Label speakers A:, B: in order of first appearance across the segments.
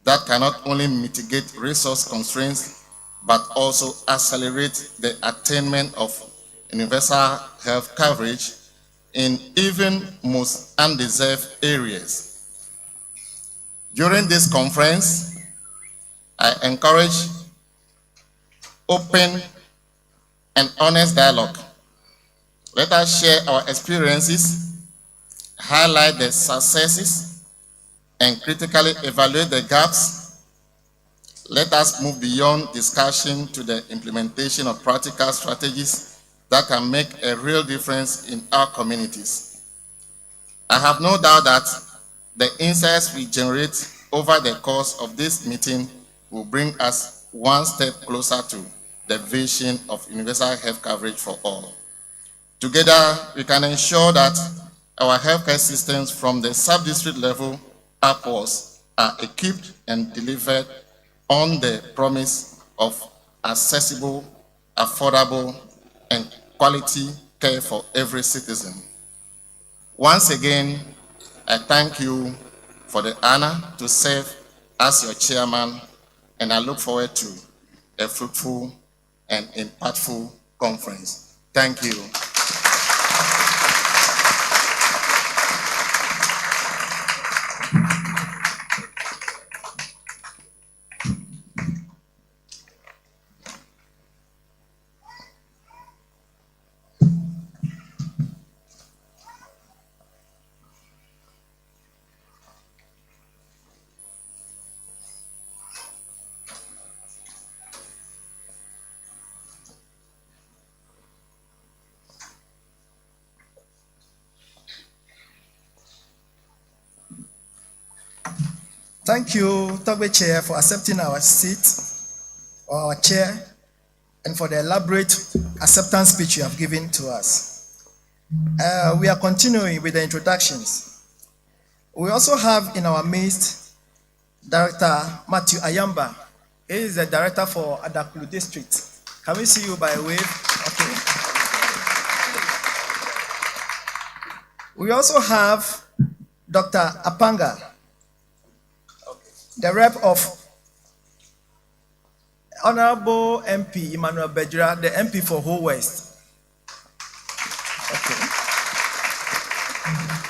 A: that can not only mitigate resource constraints, but also accelerate the attainment of universal health coverage in even most undeserved areas. During this conference, I encourage open and honest dialogue. Let us share our experiences, highlight the successes, and critically evaluate the gaps. Let us move beyond discussion to the implementation of practical strategies that can make a real difference in our communities. I have no doubt that the insights we generate over the course of this meeting will bring us one step closer to the vision of universal health coverage for all. Together, we can ensure that our healthcare systems from the sub-district level upwards are equipped and delivered on the promise of accessible, affordable, and quality care for every citizen. Once again, I thank you for the honor to serve as your chairman, and I look forward to a fruitful and impactful conference. Thank you.
B: Thank you, Togbe Chair, for accepting our seat, or our chair, and for the elaborate acceptance speech you have given to us. We are continuing with the introductions. We also have in our midst Director Matthew Ayamba. He is the director for Adakulu District. Can we see you by wave? Okay. We also have Dr. Apanga, the rep of Honorable MP Emmanuel Bejira, the MP for Whole West. Okay.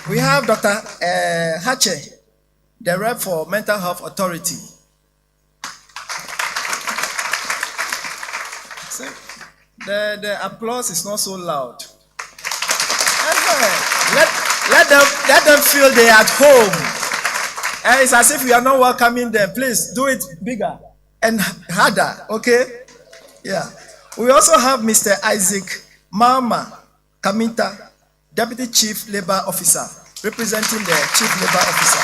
B: We have Dr. Hache, the rep for Mental Health Authority. The applause is not so loud. Let them feel they are at home. It's as if we are not welcoming them. Please do it bigger and harder, okay? Yeah. We also have Mr. Isaac Mama Kaminta, Deputy Chief Labor Officer, representing the Chief Labor Officer.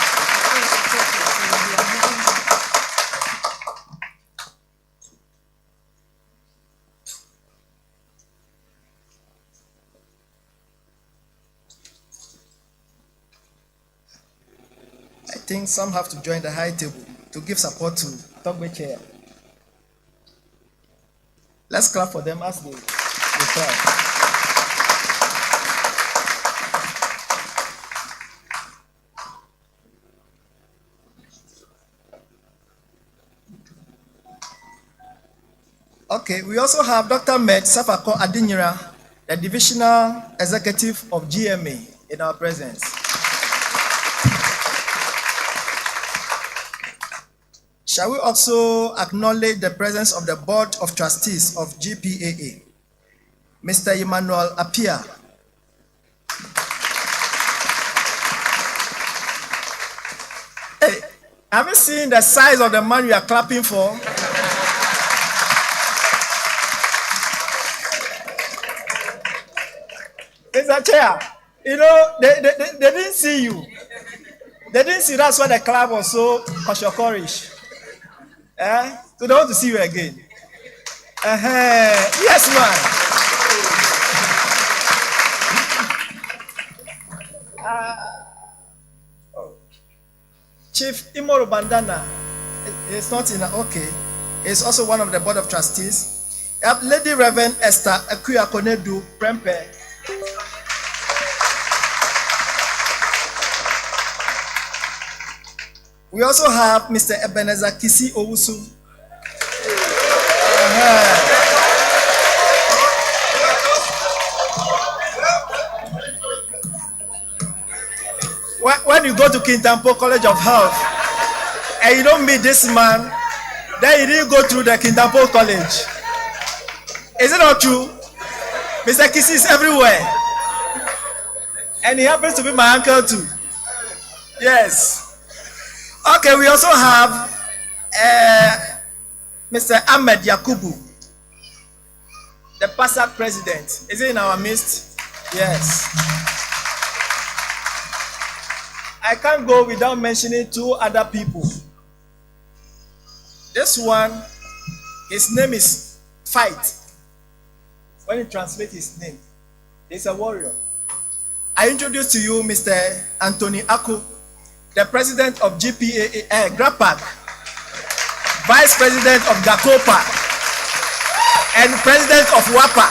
B: I think some have to join the high table to give support to Togbe Chair. Let's clap for them as they try. Okay, we also have Dr. Med Safako Adinyira, the Divisional Executive of GMA, in our presence. Shall we also acknowledge the presence of the Board of Trustees of GPAA, Mr. Emmanuel Apia. Hey, have you seen the size of the man you are clapping for? It's a chair. You know, they didn't see you. They didn't see, that's why the clap was so koshokorish. So they want to see you again. Yes, man. Chief Imoro Bandana is not in. Okay, he's also one of the Board of Trustees. Lady Reverend Esther Akuya Konedu Prempe. We also have Mr. Ebenezer Kisi Owusu. When you go to Kintampo College of Health and you don't meet this man, then you didn't go through the Kintampo College. Is it not true? Mr. Kisi is everywhere. And he happens to be my uncle too. Yes. Okay, we also have Mr. Ahmed Yakubu, the PASAC president. Is he in our midst? Yes. I can't go without mentioning two other people. This one, his name is Fight. When you translate his name, he's a warrior. I introduce to you Mr. Anthony Ako, the president of GRAPAC, vice president of GACOPA, and president of WAPA.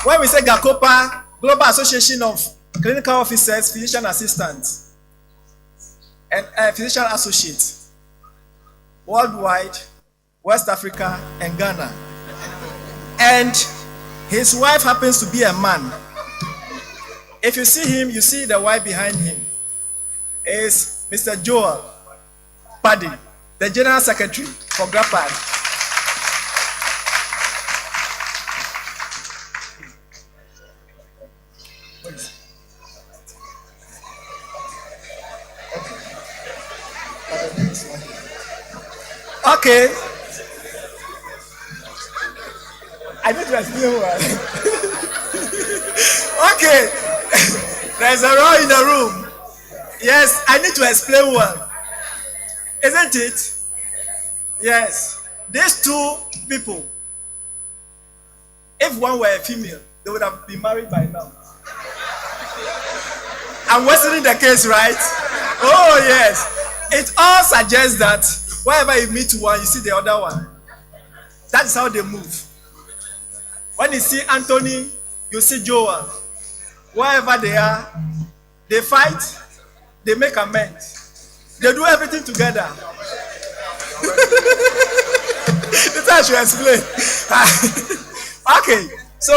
B: When we say GACOPA, Global Association of Clinical Officers, Physician Assistants, and Physician Associates, worldwide, West Africa, and Ghana. And his wife happens to be a man. If you see him, you see the wife behind him is Mr. Joel Paddy, the General Secretary for GRAPAC. Okay. I need to explain well. Okay. There's a row in the room. Yes, I need to explain well. Isn't it? Yes. These two people, if one were a female, they would have been married by now. I'm worsening the case, right? Oh, yes. It all suggests that wherever you meet one, you see the other one. That's how they move. When you see Anthony, you see Joel. Wherever they are, they fight, they make amends. They do everything together. That's how I should explain. Okay, so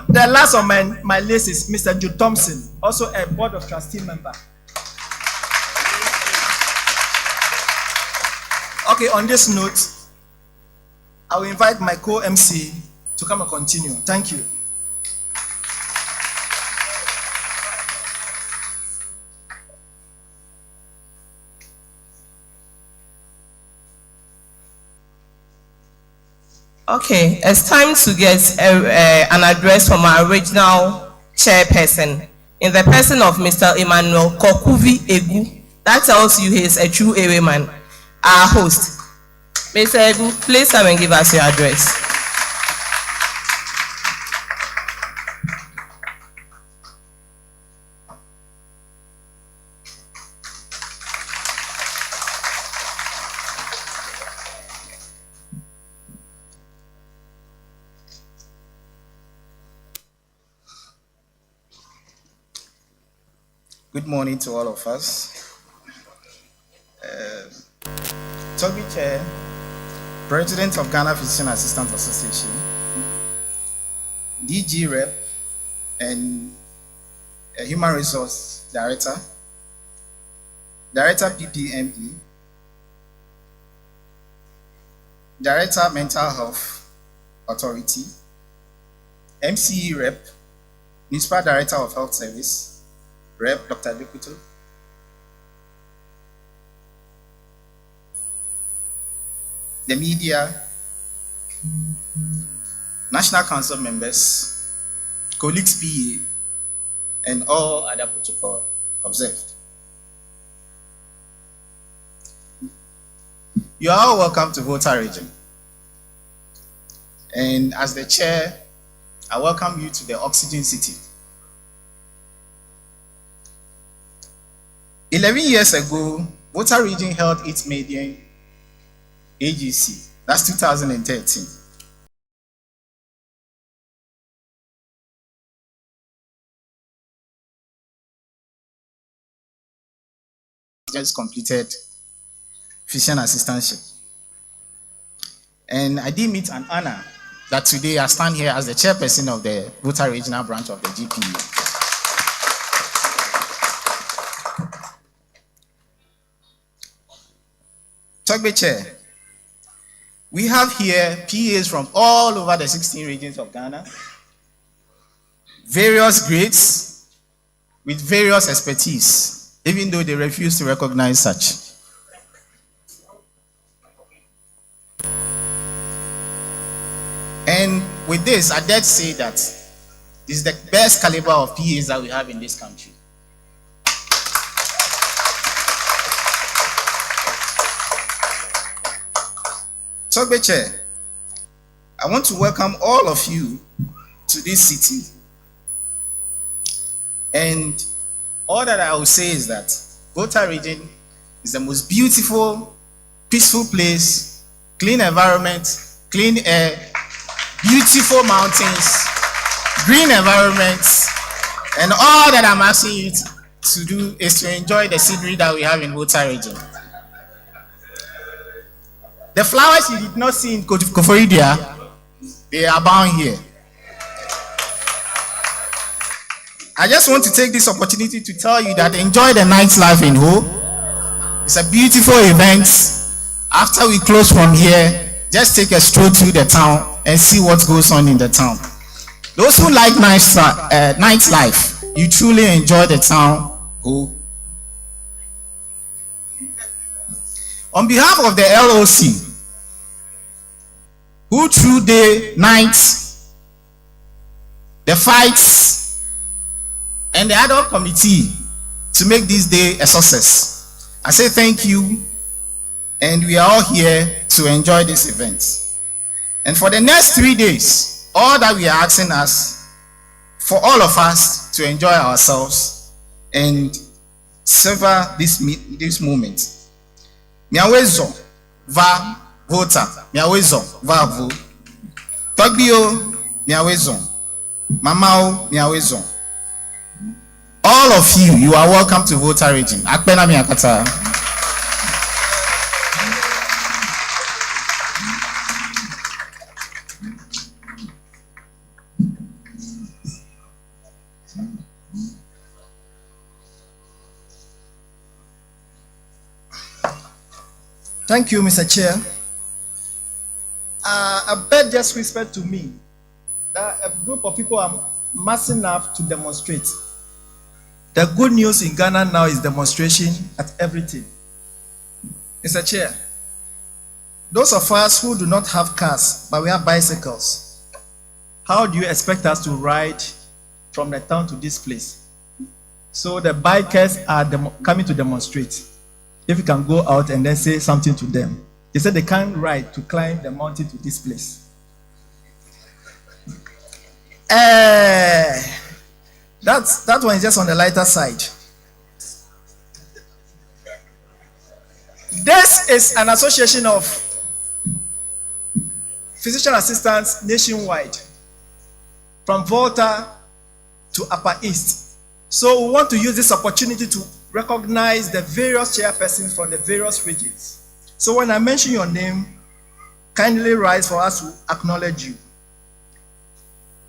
B: the last on my list is Mr. Joe Thompson, also a Board of Trustee member. Okay, on this note, I will invite my co-MC to come and continue. Thank you.
C: Okay, it's time to get an address from our original chairperson in the person of Mr. Emmanuel Kokuvi Egu. That tells you he is a true Eweman, our host. Mr. Egu, please come and give us your address.
D: Good morning to all of us. Toby Chair, President of Ghana Physician Assistant Association, DG Rep, and Human Resource Director, Director PPME, Director Mental Health Authority, MCE Rep, Municipal Director of Health Service, Rep. Dr. Bikuto, the media, National Council members, colleagues PA, and all other protocol observed. You are all welcome to Volta region. And as the chair, I welcome you to the Oxygen City. 11 years ago, Volta region held its maiden AGC. That's 2013. just completed physician assistantship. And I did meet an honor that today I stand here as the chairperson of the Volta Regional Branch of the GPU. Togbe Chair, we have here PAs from all over the 16 regions of Ghana, various grades, with various expertise, even though they refuse to recognize such. And with this, I dare say that this is the best caliber of PAs that we have in this country. Togbe Chair, I want to welcome all of you to this city. And all that I will say is that Volta region is the most beautiful, peaceful place, clean environment, clean air, beautiful mountains, green environments, and all that I'm asking you to do is to enjoy the scenery that we have in Volta region. The flowers you did not see in Koforidia, they are abound here. I just want to take this opportunity to tell you that enjoy the nightlife in Ho. It's a beautiful event. After we close from here, just take a stroll through the town and see what goes on in the town. Those who like nightlife, you truly enjoy the town Ho. On behalf of the LOC, who through day, night, the fights, and the ad hoc committee to make this day a success, I say thank you, and we are all here to enjoy this event. And for the next 3 days, all that we are asking us, for all of us to enjoy ourselves and savor this moment. Miawezo va Volta, miawezo va vo. Togbio, miawezo. Mamao, miawezo. All of you, you are welcome to Volta region. Akpena miakata.
B: Thank you, Mr. Chair. A bird just whispered to me that a group of people are mass enough to demonstrate. The good news in Ghana now is demonstration at everything. Mr. Chair, those of us who do not have cars, but we have bicycles, how do you expect us to ride from the town to this place? So the bikers are coming to demonstrate. If you can go out and then say something to them. They said they can't ride to climb the mountain to this place. That one is just on the lighter side. This is an association of physician assistants nationwide, from Volta to Upper East. So we want to use this opportunity to recognize the various chairpersons from the various regions. So when I mention your name, kindly rise for us to acknowledge you.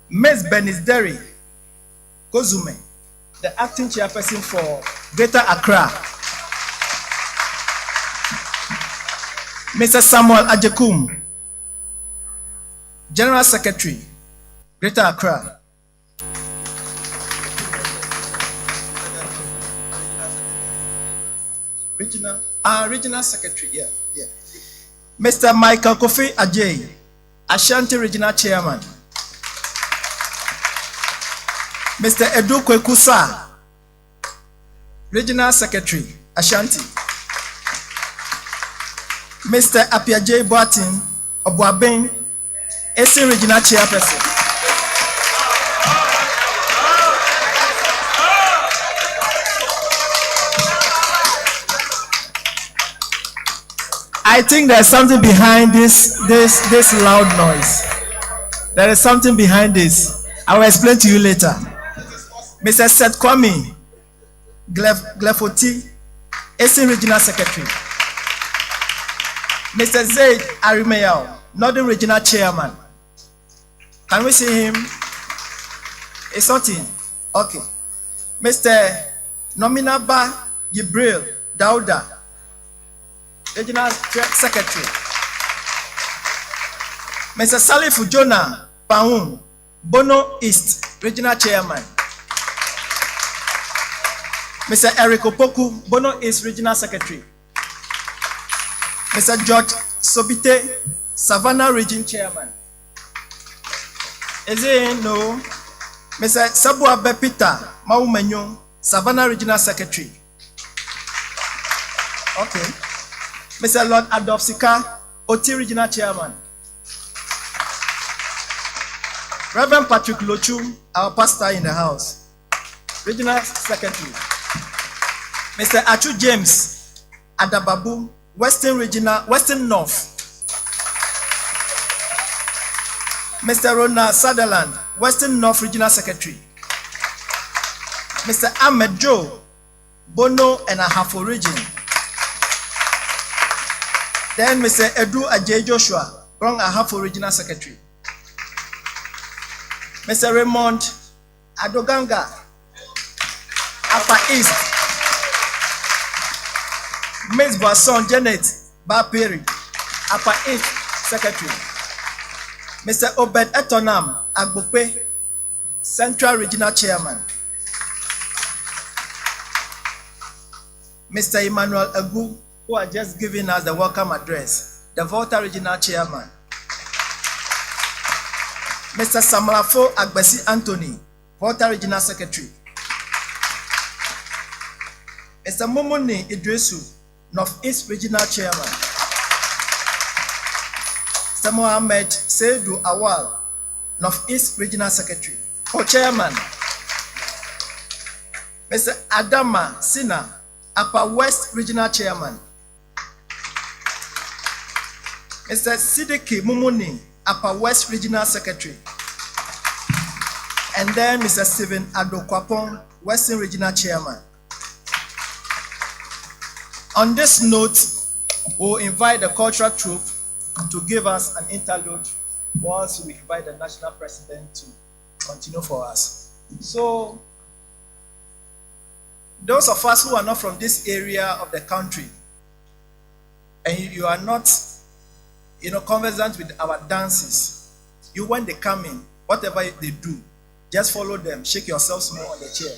B: Ms. Benisderi Kozume, the acting chairperson for Greater Accra. Mr. Samuel Ajekum, General Secretary, Greater Accra. Regional Secretary, yeah. Mr. Michael Kofi Ajay, Ashanti Regional Chairman. Mr. Edu Kwekusa, Regional Secretary, Ashanti. Mr. Apiaje Boatin, Obuaben, AC Regional Chairperson. I think there's something behind this loud noise. There is something behind this. I will explain to you later. Mr. Seth Kwame Glefoti, Eastern Regional Secretary. Mr. Zaid Arimeyao, Northern Regional Chairman. Can we see him? It's not in. Okay. Mr. Nominaba Jibril Dauda, Regional Secretary. Mr. Salif Ujona Paun, Bono East, Regional Chairman. Mr. Eric Opoku, Bono East, Regional Secretary. Mr. George Sobite, Savannah Region Chairman. Is he in? No. Mr. Sabu Abe Peter Maumenyon, Savannah Regional Secretary. Okay. Mr. Lord Adolf Sika, Oti Regional Chairman. Reverend Patrick Lochu, our pastor in the house, Regional Secretary. Mr. Achu James Adababu, Western North. Mr. Ronald Sutherland, Western North Regional Secretary. Mr. Ahmed Joe, Bono and Ahafo Region. Then Mr. Edu Ajay Joshua, Wrong Ahafo Regional Secretary. Mr. Raymond Adoganga, Upper East. Ms. Boisson Janet Baperi, Upper East Secretary. Mr. Obed Etonam Agbope, Central Regional Chairman. Mr. Emmanuel Agu, who are just giving us the welcome address, the Volta Regional Chairman. Mr. Samalafo Agbesi Anthony, Volta Regional Secretary. Mr. Momoni Idrisu, Northeast Regional Chairman. Mr. Mohammed Seidu Awal, Northeast Regional Secretary. Co-Chairman. Mr. Adama Sina, Upper West Regional Chairman. Mr. Sidiki Mumuni, Upper West Regional Secretary. And then Mr. Stephen Adokwapon, Western Regional Chairman. On this note, we'll invite the cultural troupe to give us an interlude once we invite the national president to continue for us. So, those of us who are not from this area of the country, and you are not, conversant with our dances, when they come in, whatever they do, just follow them, shake yourselves more on the chair.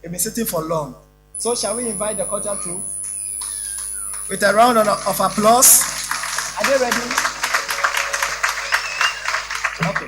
B: You've been sitting for long. So, shall we invite the cultural troupe with a round of applause? Are they ready? Okay.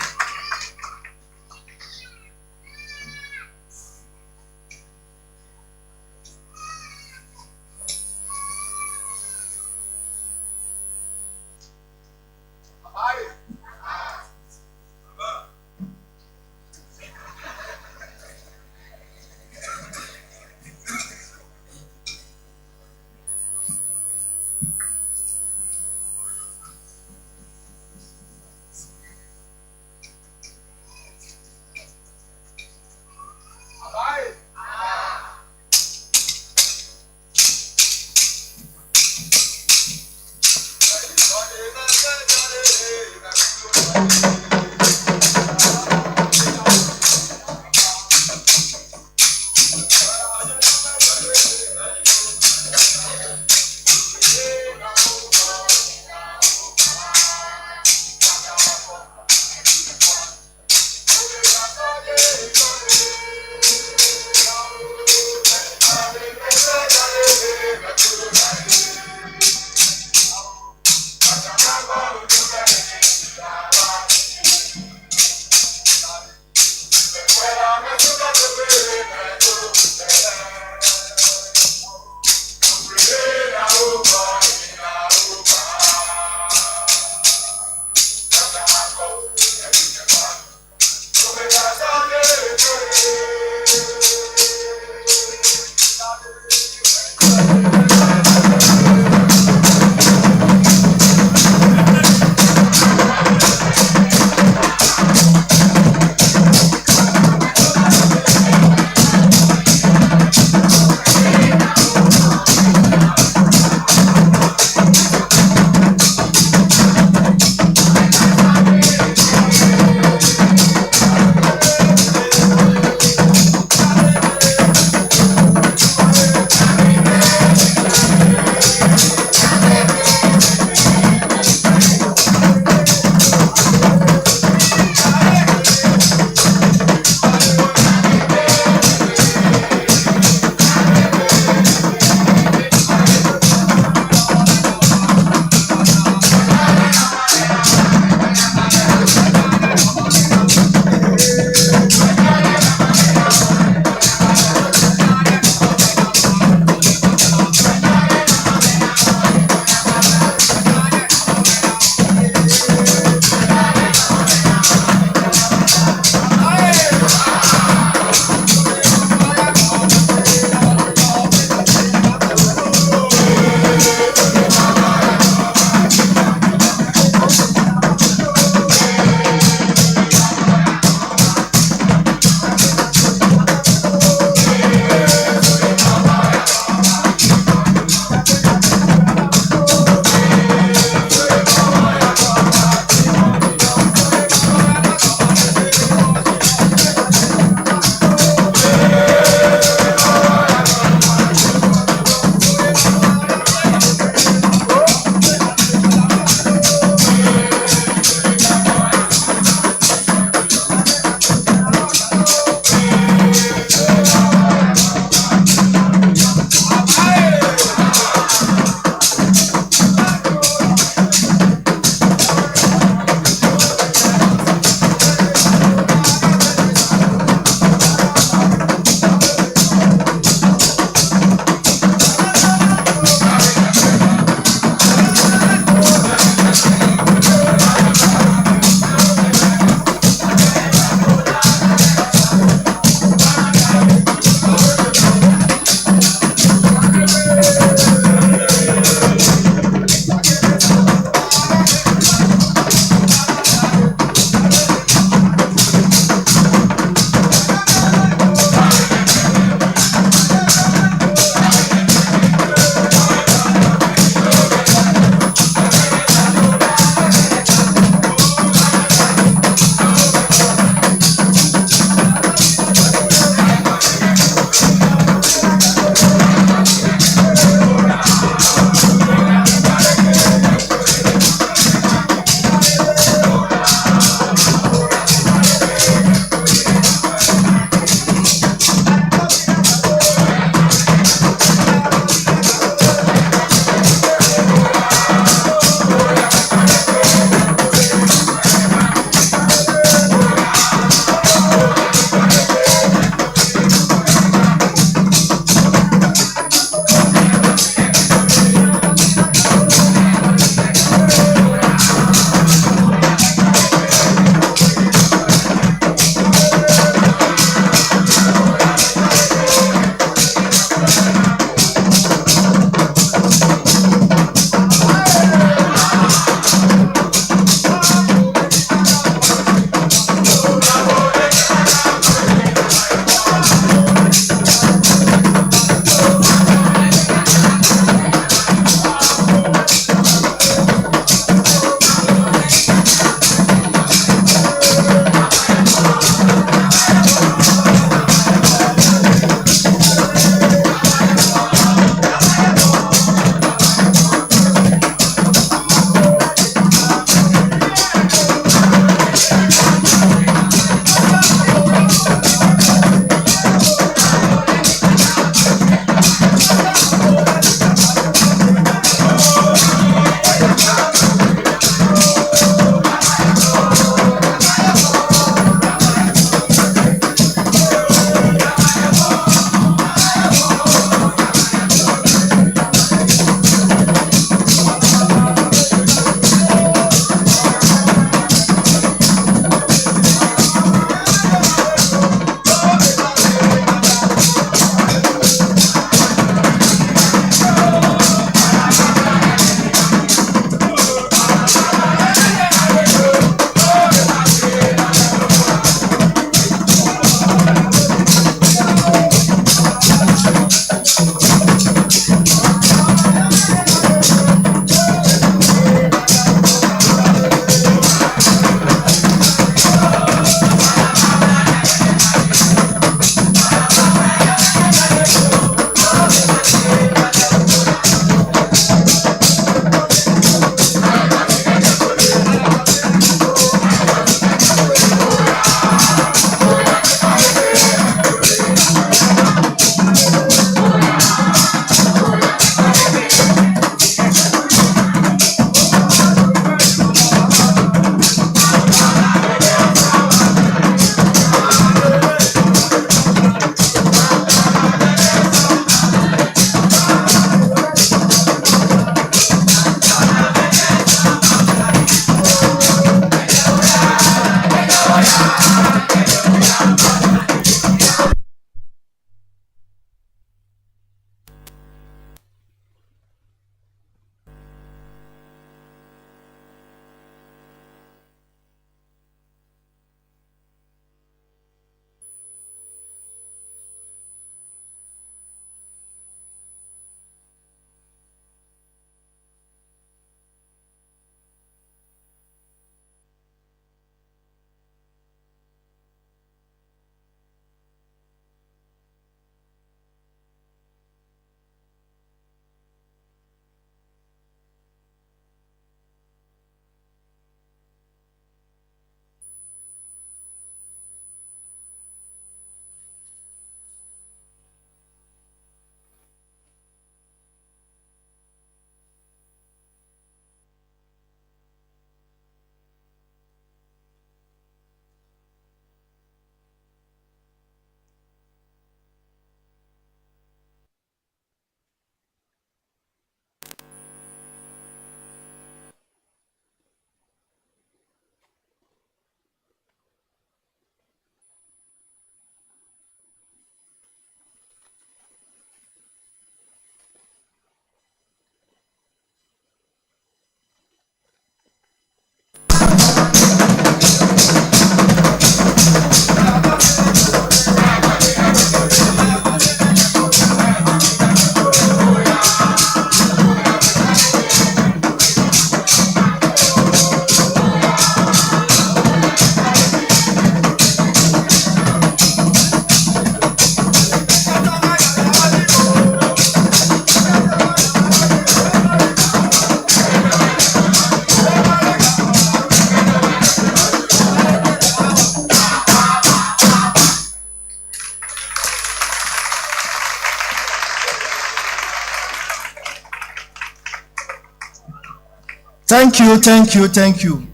B: Thank you, thank you, thank you.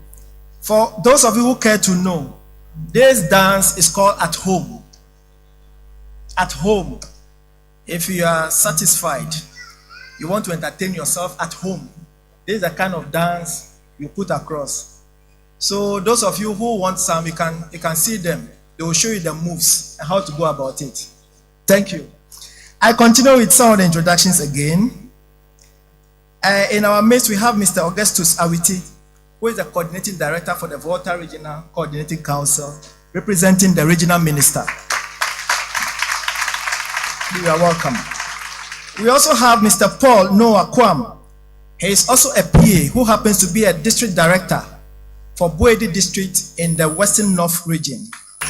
B: For those of you who care to know, this dance is called At Home. At home. If you are satisfied, you want to entertain yourself at home, this is the kind of dance you put across. So those of you who want some, you can see them. They will show you the moves and how to go about it. Thank you. I continue with some of the introductions again. In our midst, we have Mr. Augustus Awiti, who is the coordinating director for the Volta Regional Coordinating Council, representing the regional minister. You are welcome. We also have Mr. Paul Noah Kwam. He is also a PA who happens to be a district director for Boedi district in the Western North region.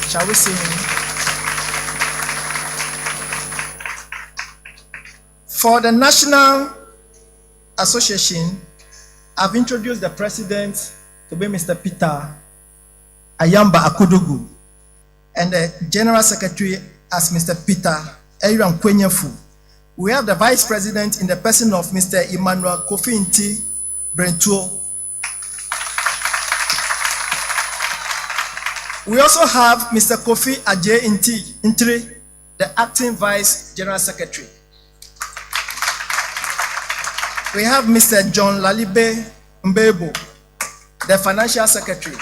B: Shall we see him? For the National Association, I've introduced the president to be Mr. Peter Ayamba Akudugu, and the general secretary as Mr. Peter Eyram Kwenyefu. We have the vice president in the person of Mr. Emmanuel Kofi Nti Brentuo. We also have Mr. Kofi Ajay Ntri, the acting vice general secretary. We have Mr. John Lalibe Mbebo, the financial secretary.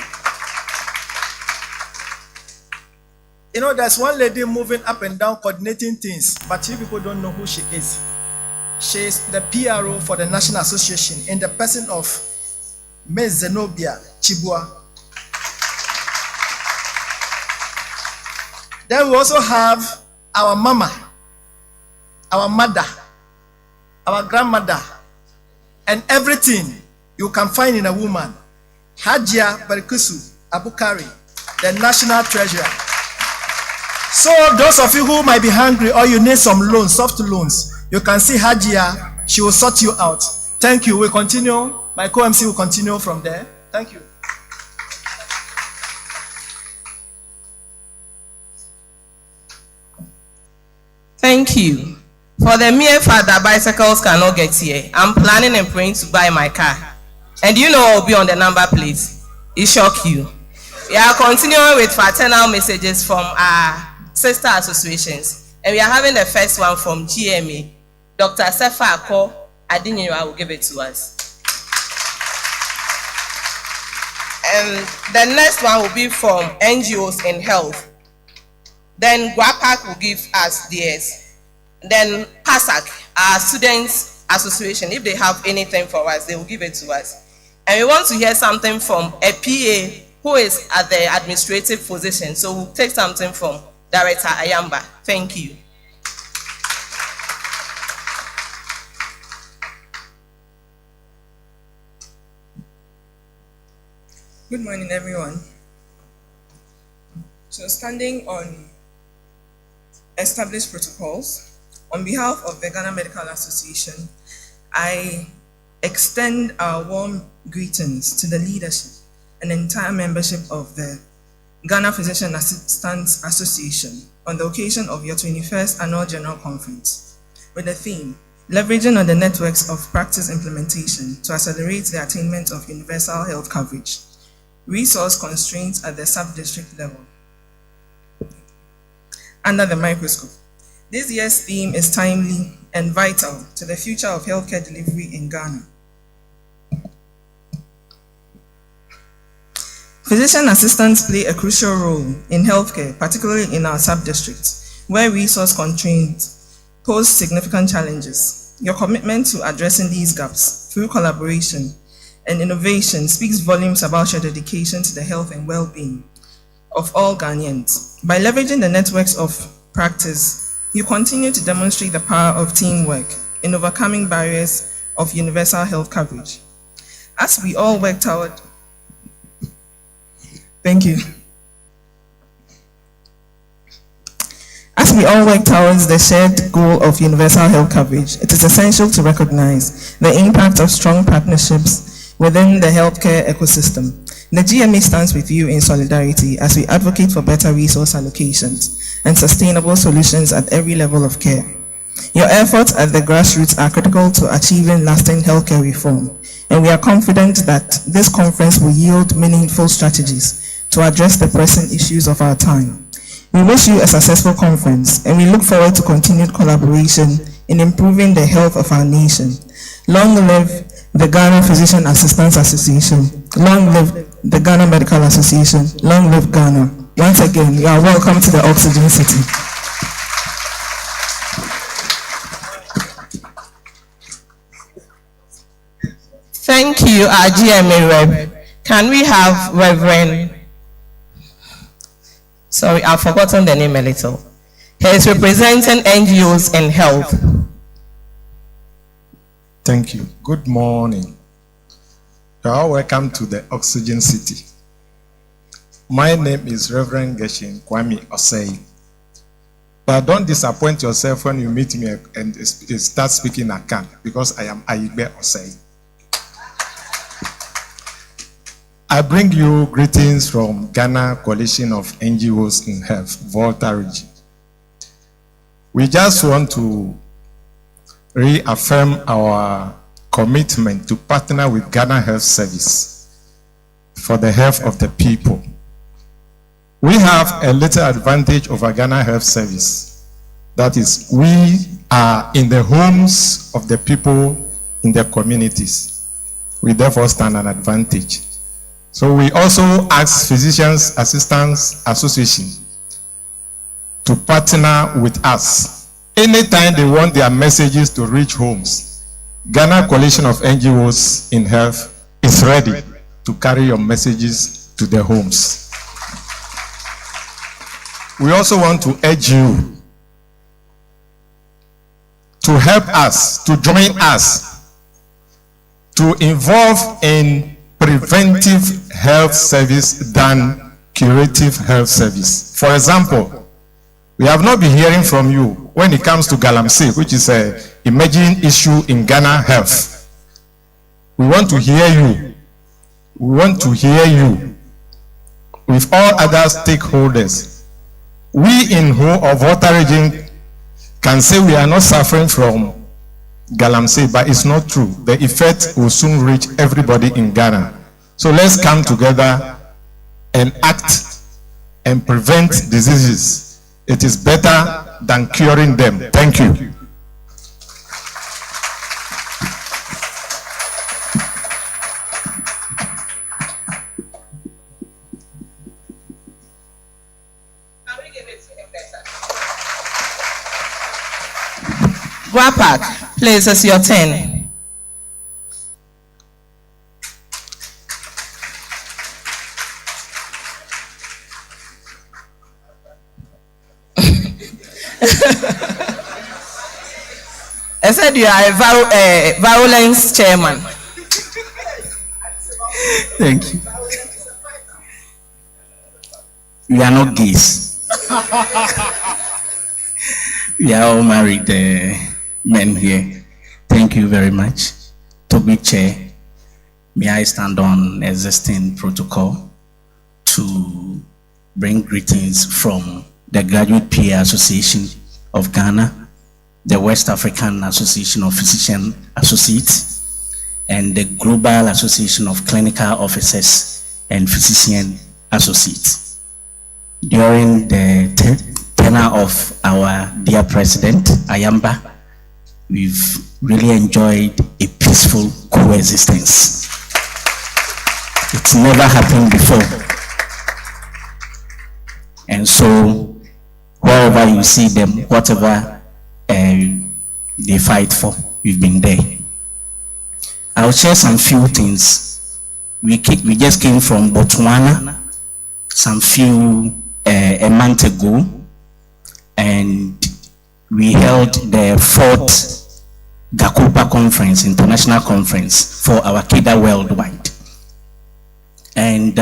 B: You know, there's one lady moving up and down coordinating things, but you people don't know who she is. She is the PRO for the National Association in the person of Ms. Zenobia Chibua. Then we also have our mama, our mother, our grandmother, and everything you can find in a woman. Hajia Barikusu Abukari, the national treasurer. So those of you who might be hungry or you need some loans, soft loans, you can see Hajia. She will sort you out. Thank you. We'll continue. My co-MC will continue from there. Thank you.
C: Thank you. For the mere fact that bicycles cannot get here, I'm planning and praying to buy my car. And you know I'll be on the number plate. It shock you. We are continuing with fraternal messages from our sister associations. And we are having the first one from GMA. Dr. Sefa Ako Adinyewa will give it to us. And the next one will be from NGOs in health. Then GWAPAC will give us theirs. Then PASAC, our students association, if they have anything for us, they will give it to us. And we want to hear something from a PA who is at the administrative position. So we'll take something from Director Ayamba. Thank you.
E: Good morning, everyone. So, standing on established protocols, on behalf of the Ghana Medical Association, I extend our warm greetings to the leadership and entire membership of the Ghana Physician Assistants Association on the occasion of your 21st Annual General Conference with the theme, Leveraging on the Networks of Practice Implementation to Accelerate the Attainment of Universal Health Coverage, Resource Constraints at the Sub-District Level. Under the microscope. This year's theme is timely and vital to the future of healthcare delivery in Ghana. Physician assistants play a crucial role in healthcare, particularly in our sub-districts, where resource constraints pose significant challenges. Your commitment to addressing these gaps through collaboration and innovation speaks volumes about your dedication to the health and well-being of all Ghanaians. By leveraging the networks of practice, you continue to demonstrate the power of teamwork in overcoming barriers of universal health coverage. As we all work toward, thank you. As we all work towards the shared goal of universal health coverage, it is essential to recognize the impact of strong partnerships within the healthcare ecosystem. The GMA stands with you in solidarity as we advocate for better resource allocations and sustainable solutions at every level of care. Your efforts at the grassroots are critical to achieving lasting healthcare reform, and we are confident that this conference will yield meaningful strategies to address the pressing issues of our time. We wish you a successful conference, and we look forward to continued collaboration in improving the health of our nation. Long live the Ghana Physician Assistants Association. Long live the Ghana Medical Association. Long live Ghana. Once again, you are welcome to the Oxygen City.
C: Thank you, our GMA Rep. Can we have Reverend? Sorry, I've forgotten the name a little. He is representing NGOs in health.
F: Thank you. Good morning. You are all welcome to the Oxygen City. My name is Reverend Geshin Kwame Osei. But don't disappoint yourself when you meet me and start speaking Akan, because I am Aigbe Osei. I bring you greetings from Ghana Coalition of NGOs in Health, Volta region. We just want to reaffirm our commitment to partner with Ghana Health Service for the health of the people. We have a little advantage over Ghana Health Service. That is, we are in the homes of the people in the communities. We therefore stand an advantage. So we also ask Physicians Assistants Association to partner with us. Anytime they want their messages to reach homes, Ghana Coalition of NGOs in Health is ready to carry your messages to the homes. We also want to urge you to help us, to join us, to involve in preventive health service than curative health service. For example, we have not been hearing from you when it comes to galamsey, which is an emerging issue in Ghana health. We want to hear you. We want to hear you with all other stakeholders. We in Volta region can say we are not suffering from galamsey, but it's not true. The effect will soon reach everybody in Ghana. So let's come together and act and prevent diseases. It is better than curing them. Thank you.
C: Wapak, please, it's your turn. I said you are a violence chairman.
D: Thank you. We are not gays. We are all married men here. Thank you very much. To be chair, may I stand on existing protocol to bring greetings from the Graduate PA Association of Ghana, the West African Association of Physician Associates, and the Global Association of Clinical Officers and Physician Associates. During the tenure of our dear President, Ayamba, we've really enjoyed a peaceful coexistence. It's never happened before. And so, wherever you see them, whatever they fight for, we've been there. I'll share some few things. We just came from Botswana some few a month ago, and we held the 4th Gakupa Conference, International Conference for our KIDA Worldwide. And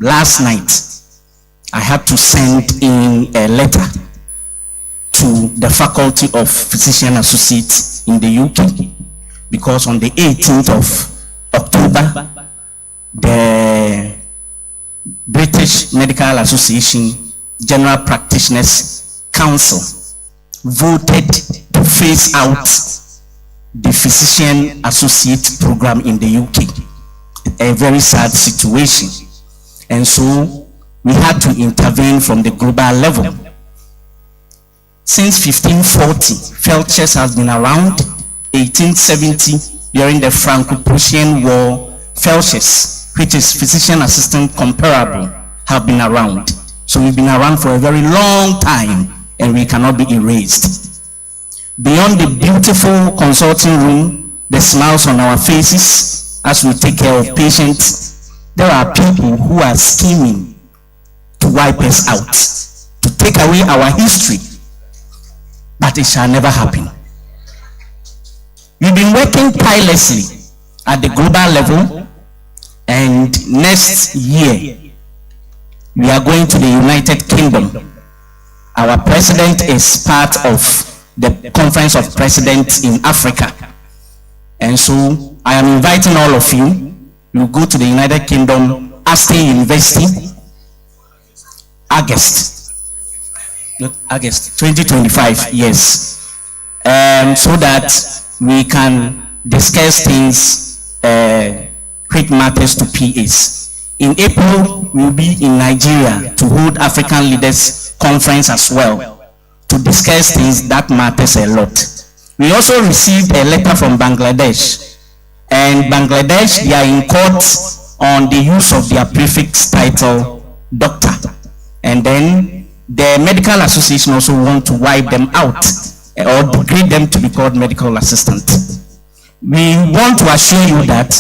D: last night, I had to send in a letter to the Faculty of Physician Associates in the UK, because on the 18th of October, the British Medical Association General Practitioners Council voted
G: to phase out the physician associate program in the UK. A very sad situation. And so we had to intervene from the global level. Since 1540, Felchers has been around. 1870, during the Franco-Prussian War, Felchers, which is physician assistant comparable, have been around. So we've been around for a very long time, and we cannot be erased. Beyond the beautiful consulting room, the smiles on our faces as we take care of patients, there are people who are scheming to wipe us out, to take away our history, but it shall never happen. We've been working tirelessly at the global level, and next year we are going to the United Kingdom. Our president is part of the Conference of Presidents in Africa, and so I am inviting all of you. You go to the United Kingdom, Aston University, August 2025, yes, so that we can discuss things which matters to PAs. In April, we'll be in Nigeria to hold African Leaders Conference as well, to discuss things that matters a lot. We also received a letter from Bangladesh, and Bangladesh, they are in court on the use of their prefix title, doctor. And then the medical association also want to wipe them out, or degrade them to be called medical assistant. We want to assure you that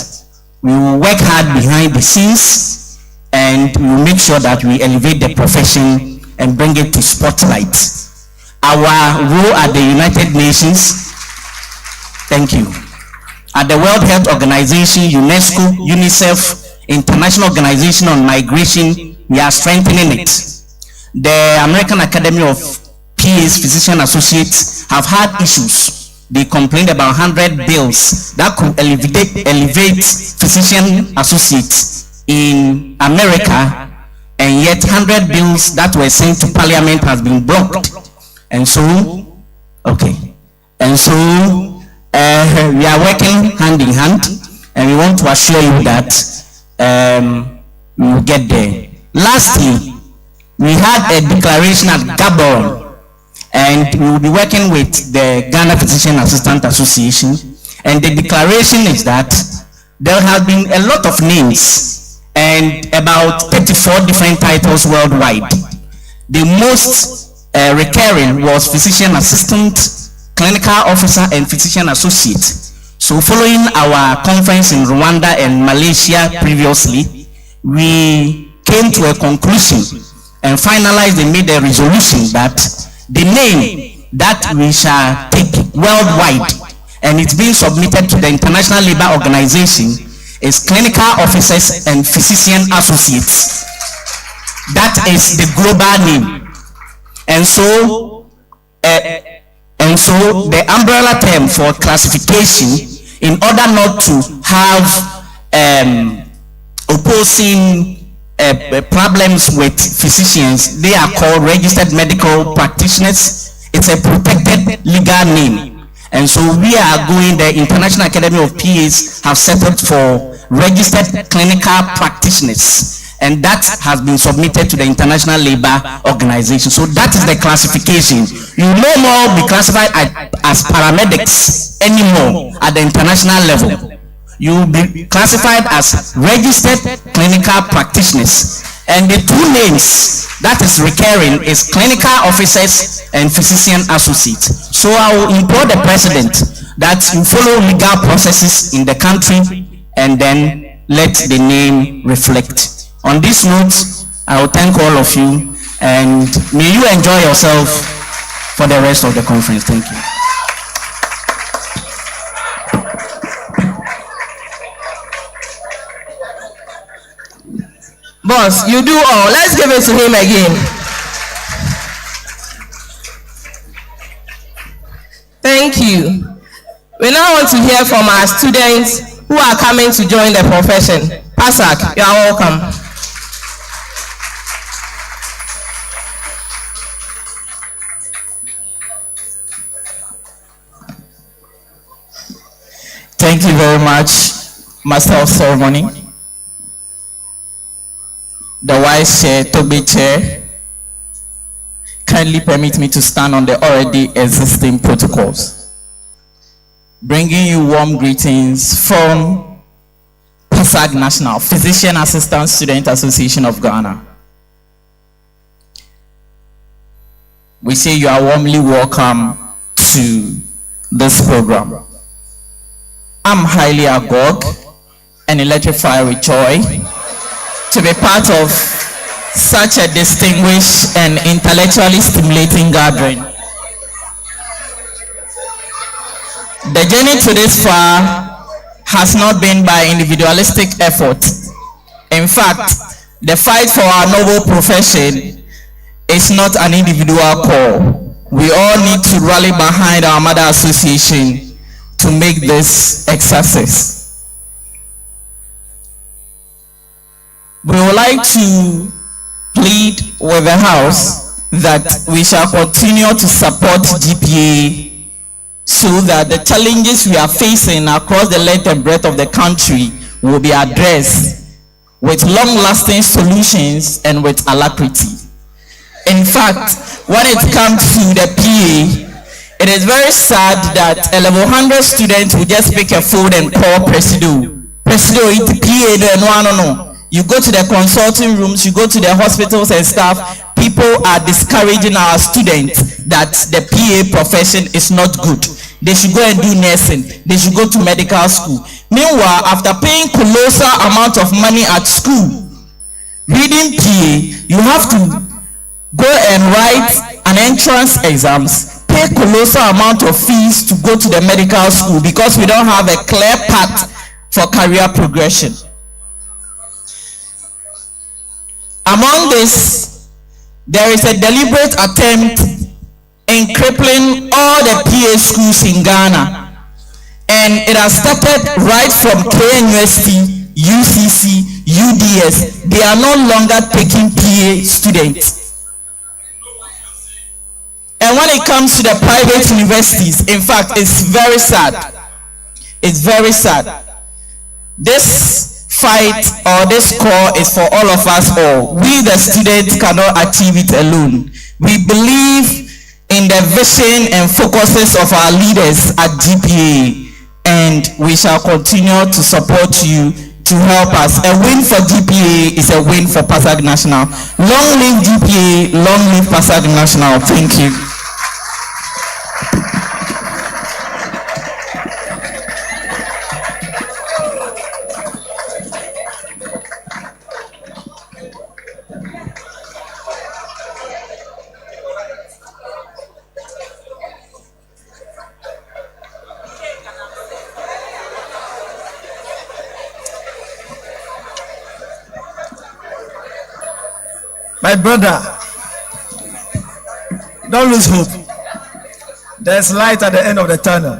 G: we will work hard behind the scenes, and we will make sure that we elevate the profession and bring it to spotlight. Our role at the United Nations, thank you, at the World Health Organization, UNESCO, UNICEF, International Organization on Migration, we are strengthening it. The American Academy of PAs, Physician Associates, have had issues. They complained about 100 bills that could elevate physician associates in America, and yet 100 bills that were sent to Parliament has been blocked. And so, okay, and so we are working hand in hand, and we want to assure you that we will get there. Lastly, we had a declaration at Gabon, and we will be working with the Ghana Physician Assistant Association, and the declaration is that there have been a lot of names and about 34 different titles worldwide. The most recurring was physician assistant, clinical officer, and physician associate. So following our conference in Rwanda and Malaysia previously, we came to a conclusion and finalized and made a resolution that the name that we shall take worldwide, and it's being submitted to the International Labour Organization, is clinical officers and physician associates. That is the global name. And so the umbrella term for classification, in order not to have opposing problems with physicians, they are called registered medical practitioners. It's a protected legal name. And so we are going, the International Academy of PAs have settled for registered clinical practitioners, and that has been submitted to the International Labour Organization. So that is the classification. You no more be classified as paramedics anymore at the international level. You will be classified as registered clinical practitioners. And the two names that is recurring is clinical officers and physician associates. So I will implore the president that you follow legal processes in the country and then let the name reflect. On this note, I will thank all of you, and may you enjoy yourself for the rest of the conference. Thank you.
C: Boss, you do all. Let's give it to him again. Thank you. We now want to hear from our students who are coming to join the profession. Pasak, you are welcome.
G: Thank you very much, Master of Ceremony. The Vice Chair, Toby Chair, kindly permit me to stand on the already existing protocols. Bringing you warm greetings from PASAG National, Physician Assistant Student Association of Ghana. We say you are warmly welcome to this program. I'm highly agog and electrified with joy to be part of such a distinguished and intellectually stimulating gathering. The journey to this far has not been by individualistic effort. In fact, the fight for our noble profession is not an individual call. We all need to rally behind our mother association to make this a success. We would like to plead with the House that we shall continue to support GPA so that the challenges we are facing across the length and breadth of the country will be addressed with long-lasting solutions and with alacrity. In fact, when it comes to the PA, it is very sad that a level 100 student will just pick a phone and call Presido. Presido, it's PA, no. You go to the consulting rooms, you go to the hospitals and stuff, people are discouraging our students that the PA profession is not good. They should go and do nursing. They should go to medical school. Meanwhile, after paying colossal amount of money at school, reading PA, you have to go and write an entrance exams, pay colossal amount of fees to go to the medical school because we don't have a clear path for career progression. Among this, there is a deliberate attempt in crippling all the PA schools in Ghana, and it has started right from KNUST, UCC, UDS. They are no longer taking PA students. And when it comes to the private universities, in fact, it's very sad. It's very sad. This fight or this call is for all of us all. We the students cannot achieve it alone. We believe in the vision and focuses of our leaders at GPA, and we shall continue to support you to help us. A win for GPA is a win for PASAG National. Long live GPA, long live PASAG National. Thank you.
B: My brother, don't lose hope. There's light at the end of the tunnel.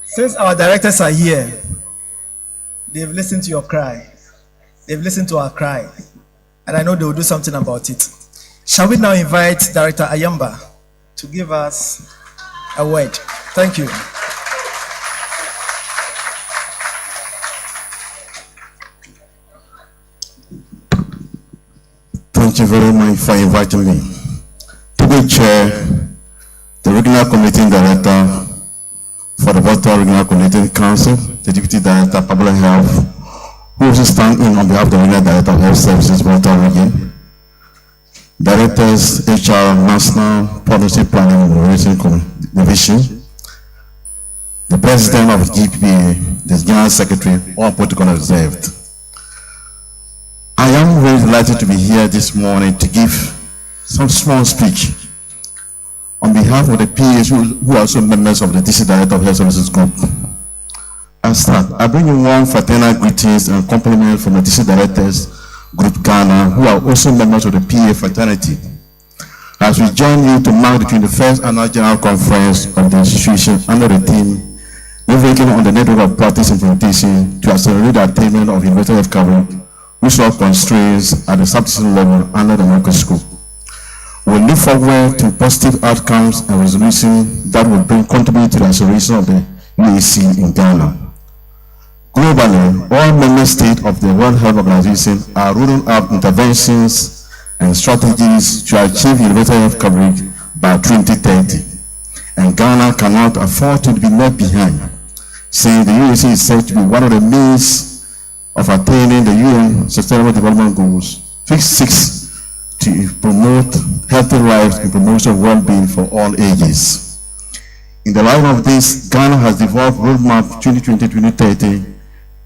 B: Since our directors are here, they've listened to your cry. They've listened to our cry. And I know they will do something about it. Shall we now invite Director Ayamba to give us a word? Thank you.
H: Thank you very much for inviting me. To be chair, the Regional Committee Director for the Volta Regional Community Council, the Deputy Director of Public Health, who also stand in on behalf of the Regional Director of Health Services, Volta Region, Directors, HR, National Policy Planning and Innovation Division, the President of GPA, the General Secretary, all protocol observed. I am very delighted to be here this morning to give some small speech on behalf of the PAs who are also members of the DC Director of Health Services Group. I bring you warm fraternal greetings and compliments from the DC Directors Group Ghana, who are also members of the PA fraternity, as we join you to mark the 21st Annual General Conference of the institution under the theme, leveraging on the network of practice implementation to accelerate the attainment of universal health coverage, which solve constraints at the subsystem level under the microscope. We look forward to positive outcomes and resolution that will contribute to the acceleration of the UHAS in Ghana. Globally, all member states of the World Health Organization are rolling out interventions and strategies to achieve universal health coverage by 2030. And Ghana cannot afford to be left behind, saying the UHAS is said to be one of the means of attaining the UN Sustainable Development Goals, Fixed 6, to promote healthy lives and promotion of well-being for all ages. In the light of this, Ghana has developed Roadmap 2020-2030,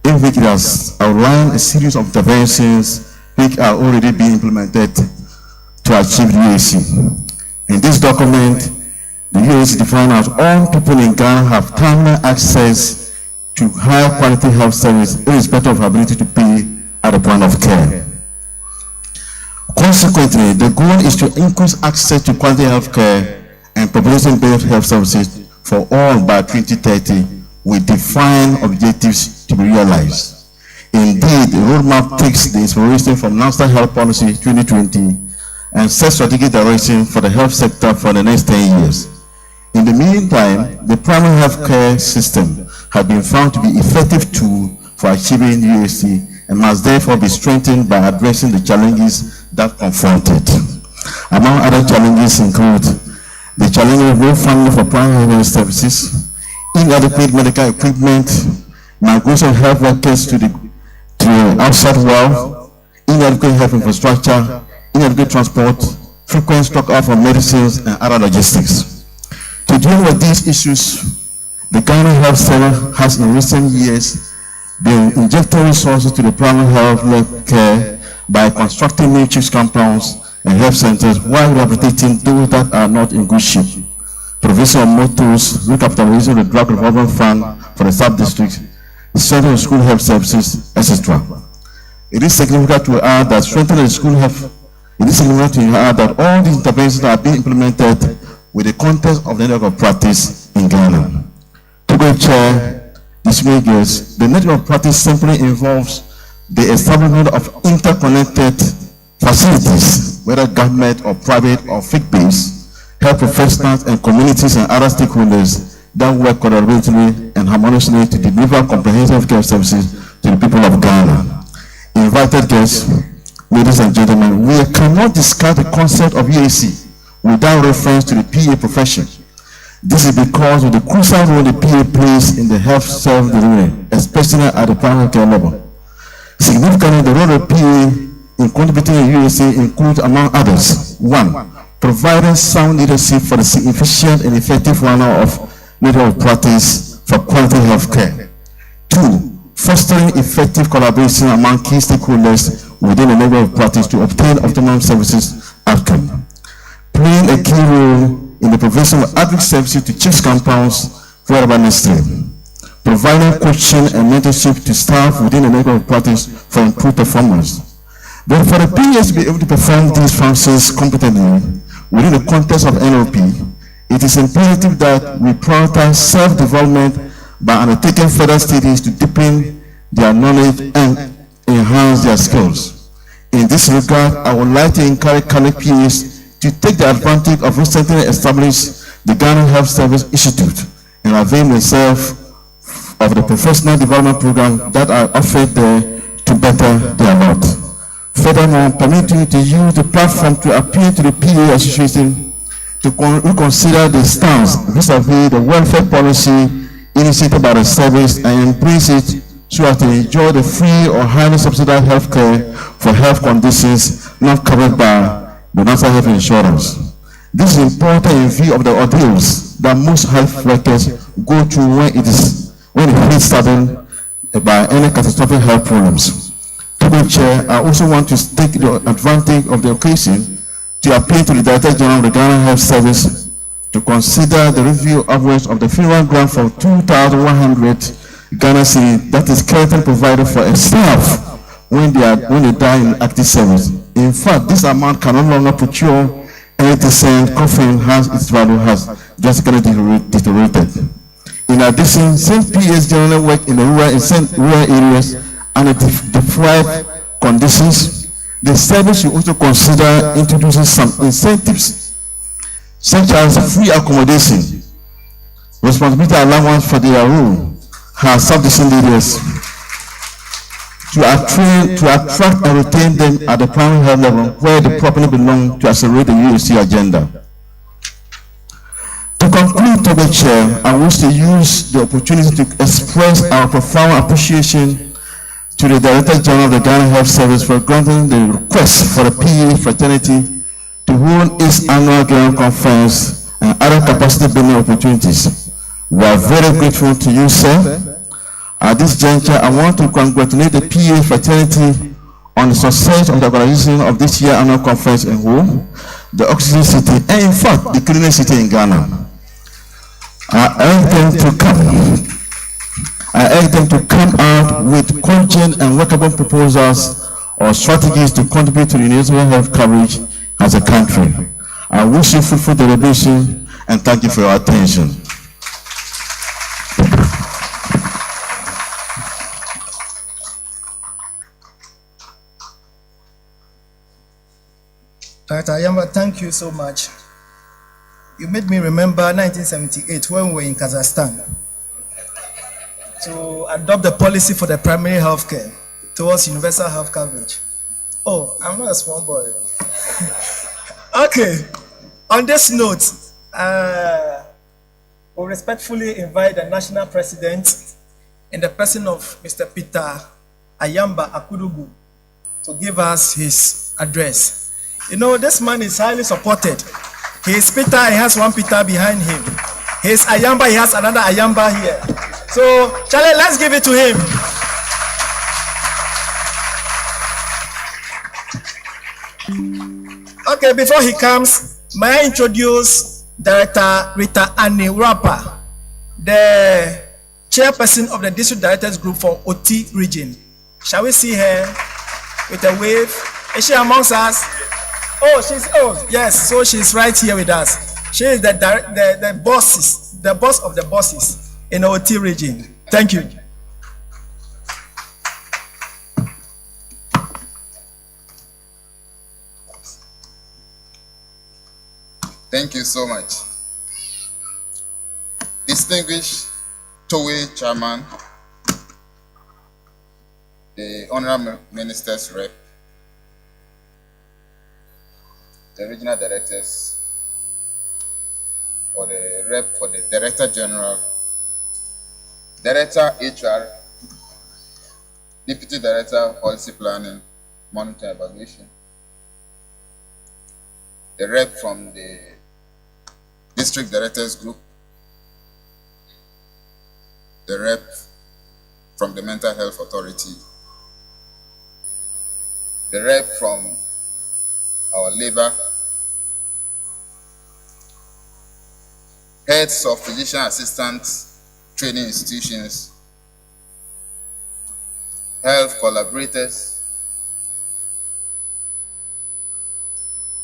H: in which it has outlined a series of interventions which are already being implemented to achieve the UHAS. In this document, the UHAS defines as all people in Ghana have timely access to high quality health service irrespective of ability to pay at the point of care. Consequently, the goal is to increase access to quality health care and population-based health services for all by 2030 with defined objectives to be realized. Indeed, the roadmap takes the inspiration from National Health Policy 2020 and sets strategic direction for the health sector for the next 10 years. In the meantime, the primary health care system has been found to be an effective tool for achieving the UHAS and must therefore be strengthened by addressing the challenges that confront it. Among other challenges include the challenge of low funding for primary health services, inadequate medical equipment, migration of health workers to the outside world, inadequate health infrastructure, inadequate transport, frequent stock out of medicines, and other logistics. To deal with these issues, the Ghana Health Service has in recent years been injecting resources to the primary health care by constructing new CHIPS compounds and health centers while rehabilitating those that are not in good shape. Provision of more tools, recapitalization of the drug revolving fund for the sub-district, strengthening of school health services, etc. It is significant to add that strengthening the school health, it is significant to add that all these interventions are being implemented with the context of the network of practice in Ghana. To go chair, distinguished, the network of practice simply involves the establishment of interconnected facilities, whether government or private or faith-based, health professionals and communities and other stakeholders that work collaboratively and harmoniously to deliver comprehensive care services to the people of Ghana. Invited guests, ladies and gentlemen, we cannot discuss the concept of UHAS without reference to the PA profession. This is because of the crucial role the PA plays in the health service delivery, especially at the primary care level. Significantly, the role of PA in contributing to UHAS includes, among others, 1. Providing sound leadership for the efficient and effective runner of network of practice for quality health care. 2. Fostering effective collaboration among key stakeholders within the network of practice to obtain optimum services outcome. Playing a key role in the provision of advocacy services to CHIPS compounds wherever necessary. Providing coaching and mentorship to staff within the network of practice for improved performance. But for the PAs to be able to perform these functions competently within the context of NLP, it is imperative that we prioritize self-development by undertaking further studies to deepen their knowledge and enhance their skills. In this regard, I would like to encourage current PAs to take the advantage of recently established the Ghana Health Service Institute and avail themselves of the professional development program that are offered there to better their lot. Furthermore, permit me to use the platform to appeal to the PA Association to reconsider the stance vis-a-vis the welfare policy initiated by the service and embrace it so as to enjoy the free or highly subsidized health care for health conditions not covered by the National Health Insurance. This is important in view of the ordeals that most health workers go through when it hits sudden by any catastrophic health problems. To the chair, I also want to take the advantage of the occasion to appeal to the Director General of the Ghana Health Service to consider the review upwards of the funeral grant for 2,100 Ghana cedis that is currently provided for a staff when they die in active service. In fact, this amount can no longer procure any decent coffin as its value has drastically deteriorated. In addition, since PAs generally work in the rural areas and deprived conditions, the service should also consider introducing some incentives such as free accommodation responsibility allowance for their role has sub-division leaders to attract and retain them at the primary health level where they properly belong to accelerate the UHC agenda. To conclude, Togo Chair, I wish to use the opportunity to express our profound appreciation to the Director General of the Ghana Health Service for granting the request for the PA fraternity to hold its annual Ghana conference and other capacity building opportunities. We are very grateful to you, sir. At this juncture, I want to congratulate the PA fraternity on the success of the organization of this year's annual conference in Rome, the Oxygen City, and in fact, the Cleaner City in Ghana. I urge them to come out with cogent and workable proposals or strategies to contribute to the universal health coverage as a country. I wish you fruitful deliberation and thank you for your attention.
B: Dr. Ayamba, thank you so much. You made me remember 1978 when we were in Kazakhstan to adopt the policy for the primary health care towards universal health coverage. Oh, I'm not a small boy. Okay, on this note, we respectfully invite the national president in the person of Mr. Peter Ayamba Akudugu to give us his address. You know, this man is highly supported. He is Peter, he has one Peter behind him. He is Ayamba, he has another Ayamba here. So, Charlie, let's give it to him. Okay, before he comes, may I introduce Director Rita Annie Rapa, the chairperson of the District Directors Group for OT region. Shall we see her with a wave? Is she amongst us? Oh, yes, so she's right here with us. She is the boss of the bosses in OT region. Thank you.
A: Thank you so much. Distinguished TOE Chairman, the Honorable Minister's Rep, the regional directors, or the rep for the Director General, Director HR, Deputy Director Policy Planning, Monitoring Evaluation, the rep from the District Directors Group, the rep from the Mental Health Authority, the rep from our labor, heads of physician assistants, training institutions, health collaborators,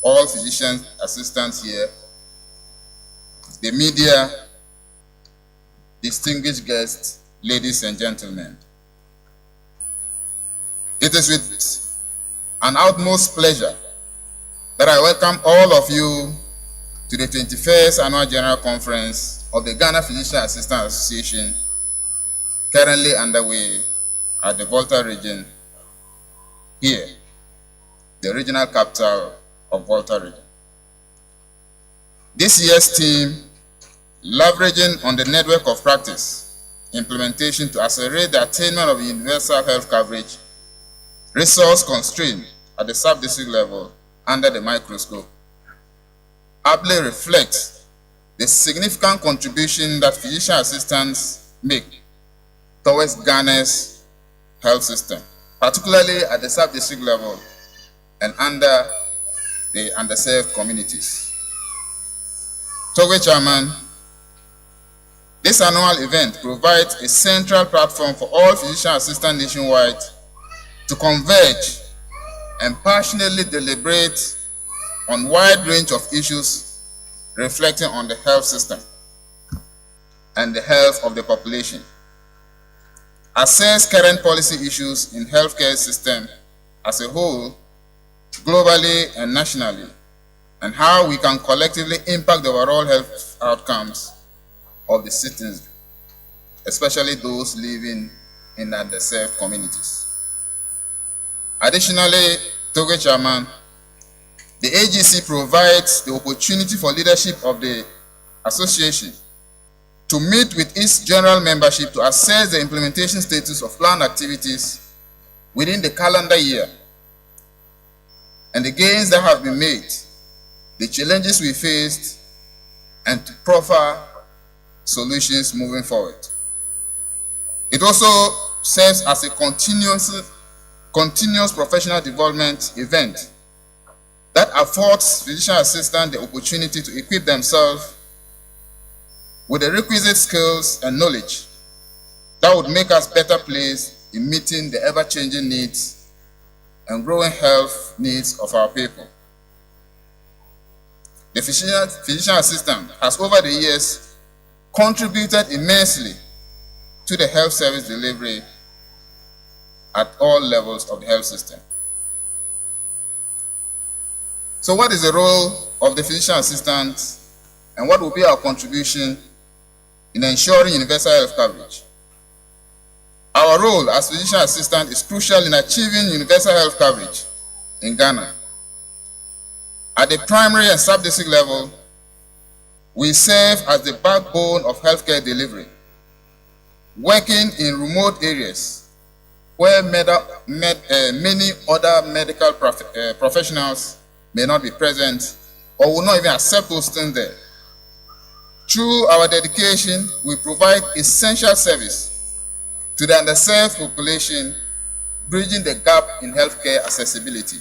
A: all physician assistants here, the media, distinguished guests, ladies and gentlemen. It is with an utmost pleasure that I welcome all of you to the 21st Annual General Conference of the Ghana Physician Assistant Association, currently underway at the Volta region here, the regional capital of Volta region. This year's theme, leveraging on the network of practice implementation to accelerate the attainment of universal health coverage, resource constraint at the sub-district level under the microscope, aptly reflects the significant contribution that physician assistants make towards Ghana's health system, particularly at the sub-district level and under the underserved communities. Togo Chairman, this annual event provides a central platform for all physician assistants nationwide to converge and passionately deliberate on a wide range of issues reflecting on the health system and the health of the population, assess current policy issues in healthcare system as a whole, globally and nationally, and how we can collectively impact the overall health outcomes
I: of the citizens, especially those living in underserved communities. Additionally, Togo Chairman, the AGC provides the opportunity for leadership of the association to meet with its general membership to assess the implementation status of planned activities within the calendar year and the gains that have been made, the challenges we faced, and to proffer solutions moving forward. It also serves as a continuous professional development event that affords physician assistants the opportunity to equip themselves with the requisite skills and knowledge that would make us better placed in meeting the ever-changing needs and growing health needs of our people. The physician assistant has over the years contributed immensely to the health service delivery at all levels of the health system. So what is the role of the physician assistant and what will be our contribution in ensuring universal health coverage? Our role as physician assistant is crucial in achieving universal health coverage in Ghana. At the primary and sub-district level, we serve as the backbone of healthcare delivery, working in remote areas where many other medical professionals may not be present or will not even accept posting there. Through our dedication, we provide essential service to the underserved population, bridging the gap in healthcare accessibility.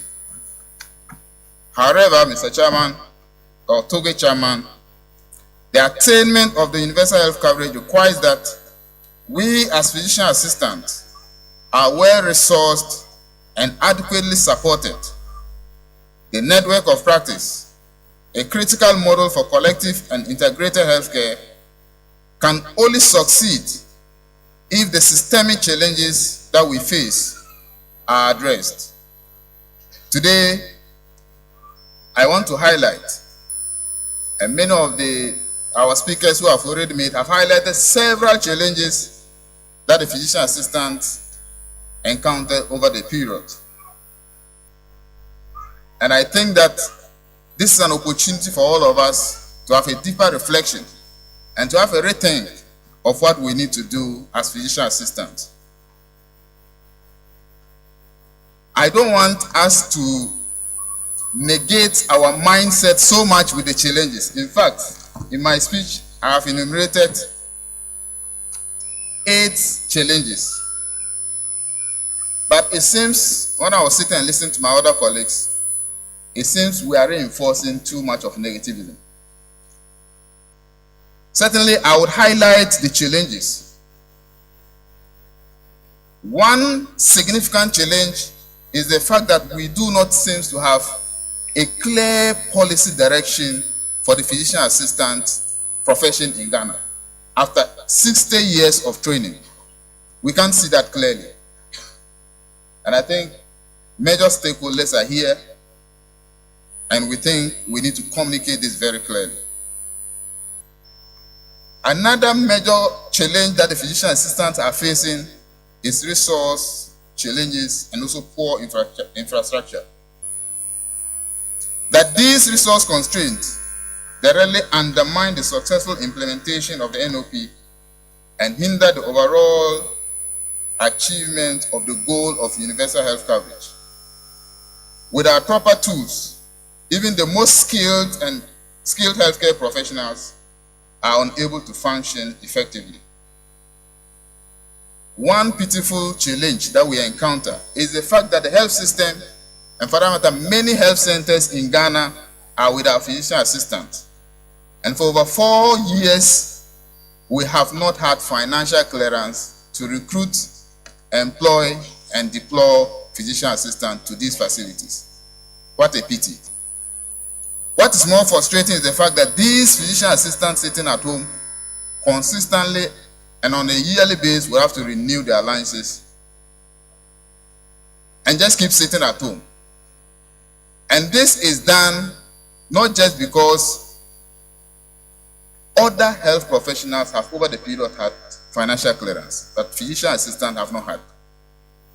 I: However, Mr. Chairman, or Togo Chairman, the attainment of the universal health coverage requires that we as physician assistants are well-resourced and adequately supported. The network of practice, a critical model for collective and integrated healthcare, can only succeed if the systemic challenges that we face are addressed. Today, I want to highlight, and many of our speakers who have already made have highlighted several challenges that the physician assistants encountered over the period. And I think that this is an opportunity for all of us to have a deeper reflection and to have a rethink of what we need to do as physician assistants. I don't want us to negate our mindset so much with the challenges. In fact, in my speech, I have enumerated 8 challenges. But it seems, when I was sitting and listening to my other colleagues, it seems we are reinforcing too much of negativism. Certainly, I would highlight the challenges. One significant challenge is the fact that we do not seem to have a clear policy direction for the physician assistant profession in Ghana. After 60 years of training, we can't see that clearly. And I think major stakeholders are here, and we think we need to communicate this very clearly. Another major challenge that the physician assistants are facing is resource challenges and also poor infrastructure. That these resource constraints directly undermine the successful implementation of the NOP and hinder the overall achievement of the goal of universal health coverage. Without proper tools, even the most skilled healthcare professionals are unable to function effectively. One pitiful challenge that we encounter is the fact that the health system, and for that matter, many health centers in Ghana are without physician assistants. And for over 4 years, we have not had financial clearance to recruit, employ, and deploy physician assistants to these facilities. What a pity. What is more frustrating is the fact that these physician assistants sitting at home consistently and on a yearly basis will have to renew their alliances and just keep sitting at home. And this is done not just because Other health professionals have over the period had financial clearance that physician assistants have not had.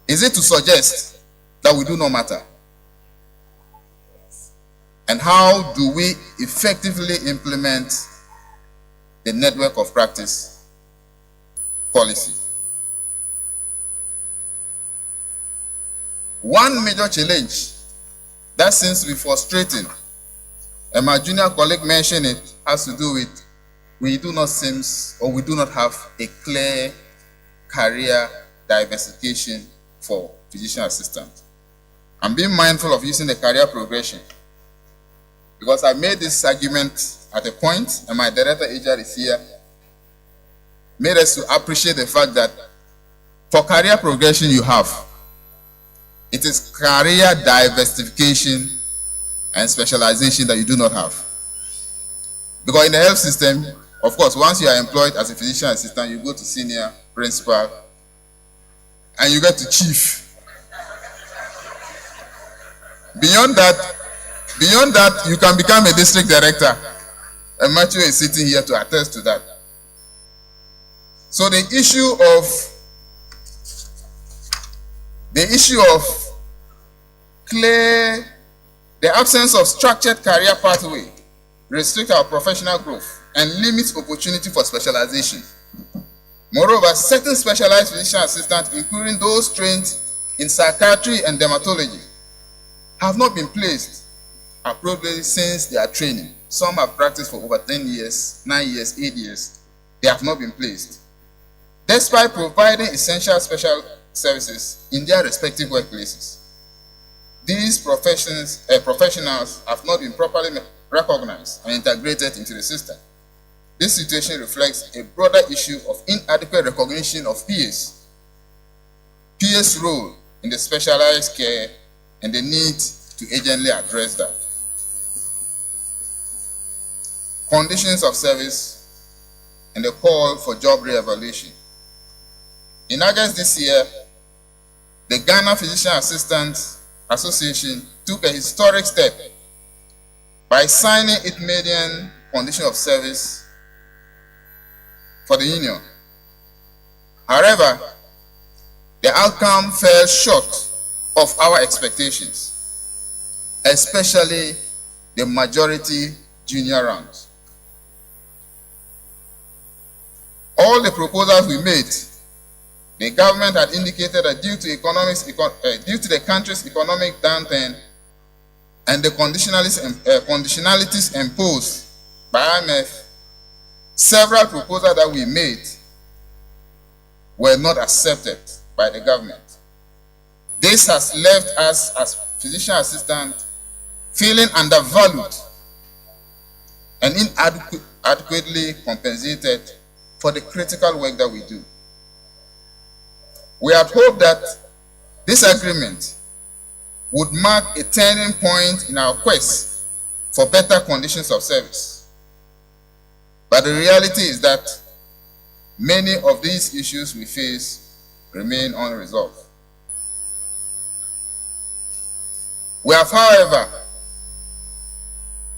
I: Is it to suggest that we do not matter? And how do we effectively implement the network of practice policy? One major challenge that seems to be frustrating, and my junior colleague mentioned it, has to do with we do not have a clear career diversification for physician assistants. I'm being mindful of using the career progression because I made this argument at a point, and my director HR is here, made us to appreciate the fact that for career progression it is career diversification and specialization that you do not have. Because in the health system, of course, once you are employed as a physician assistant, you go to senior, principal, and you get to chief. Beyond that, you can become a district director. And Matthew is sitting here to attest to that. So the issue of the absence of structured career pathway restrict our professional growth and limits opportunity for specialization. Moreover, certain specialized physician assistants, including those trained in psychiatry and dermatology, have not been placed appropriately since their training. Some have practiced for over 10 years, 9 years, 8 years. They have not been placed. Despite providing essential special services in their respective workplaces, these professionals have not been properly recognized and integrated into the system. This situation reflects a broader issue of inadequate recognition of PA's role in the specialized care and the need to urgently address that. Conditions of service and the call for job re-evaluation. In August this year, the Ghana Physician Assistants Association took a historic step by signing its median condition of service for the union. However, the outcome fell short of our expectations, especially the majority junior rounds. All the proposals we made, the government had indicated that due to the country's economic downturn and the conditionalities imposed by IMF, several proposals that we made were not accepted by the government. This has left us as physician assistants feeling undervalued and inadequately compensated for the critical work that we do. We had hoped that this agreement would mark a turning point in our quest for better conditions of service. But the reality is that many of these issues we face remain unresolved.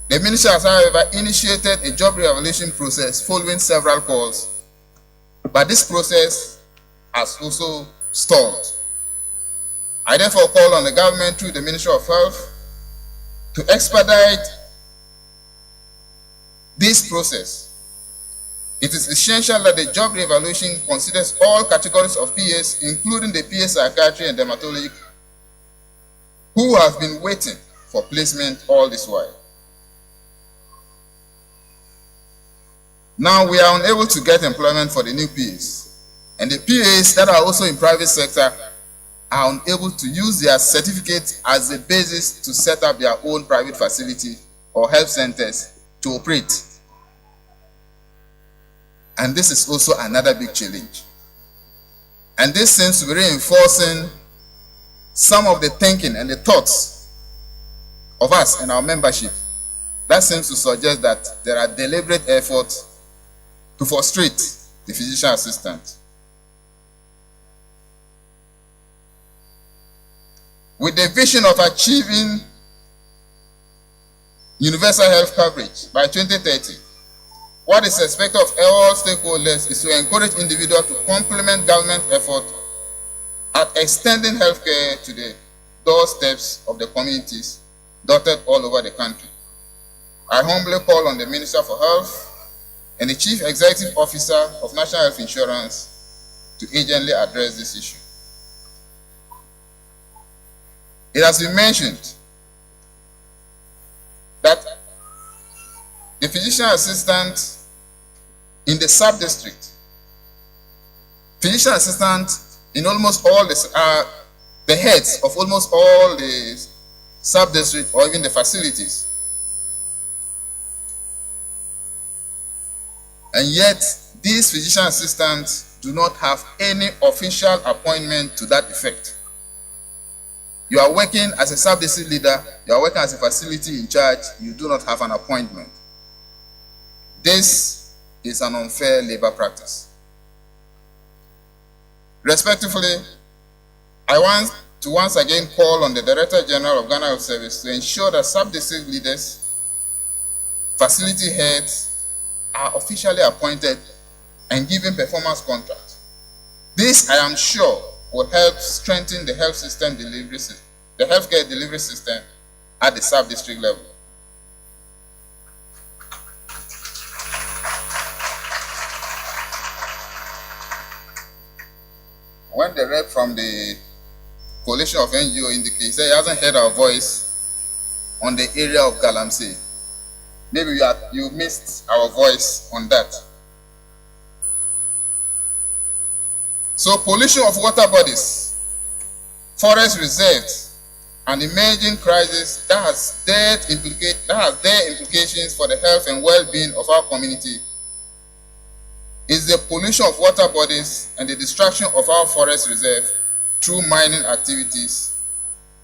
I: The ministry has, however, initiated a job re-evaluation process following several calls, but this process has also stalled. I therefore call on the government through the Ministry of Health to expedite this process. It is essential that the job re-evaluation considers all categories of PAs, including the PA psychiatry and dermatology, who have been waiting for placement all this while. Now we are unable to get employment for the new PAs. And the PAs that are also in private sector are unable to use their certificate as a basis to set up their own private facility or health centers to operate. And this is also another big challenge. And this seems to be reinforcing some of the thinking and the thoughts of us and our membership. That seems to suggest that there are deliberate efforts to frustrate the physician assistant. With the vision of achieving universal health coverage by 2030, What is expected of all stakeholders is to encourage individuals to complement government effort at extending healthcare to the doorsteps of the communities dotted all over the country. I humbly call on the Minister for Health and the Chief Executive Officer of National Health Insurance to urgently address this issue. It has been mentioned that the physician assistant in the sub-district, physician assistant in almost all the heads of almost all the sub-district or even the facilities. And yet, these physician assistants do not have any official appointment to that effect. You are working as a sub-district leader, you are working as a facility in charge, you do not have an appointment. This is an unfair labor practice. Respectively, I want to once again call on the Director General of Ghana Health Service to ensure that sub-district leaders, facility heads are officially appointed and given performance contracts. This, I am sure, will help strengthen the health system delivery system, the healthcare delivery system at the sub-district level. When the rep from the coalition of NGO indicates that he hasn't heard our voice on the area of Galamsey, maybe you missed our voice on that. So pollution of water bodies, forest reserves, an emerging crisis that has their implications for the health and well-being of our community is the pollution of water bodies and the destruction of our forest reserve through mining activities,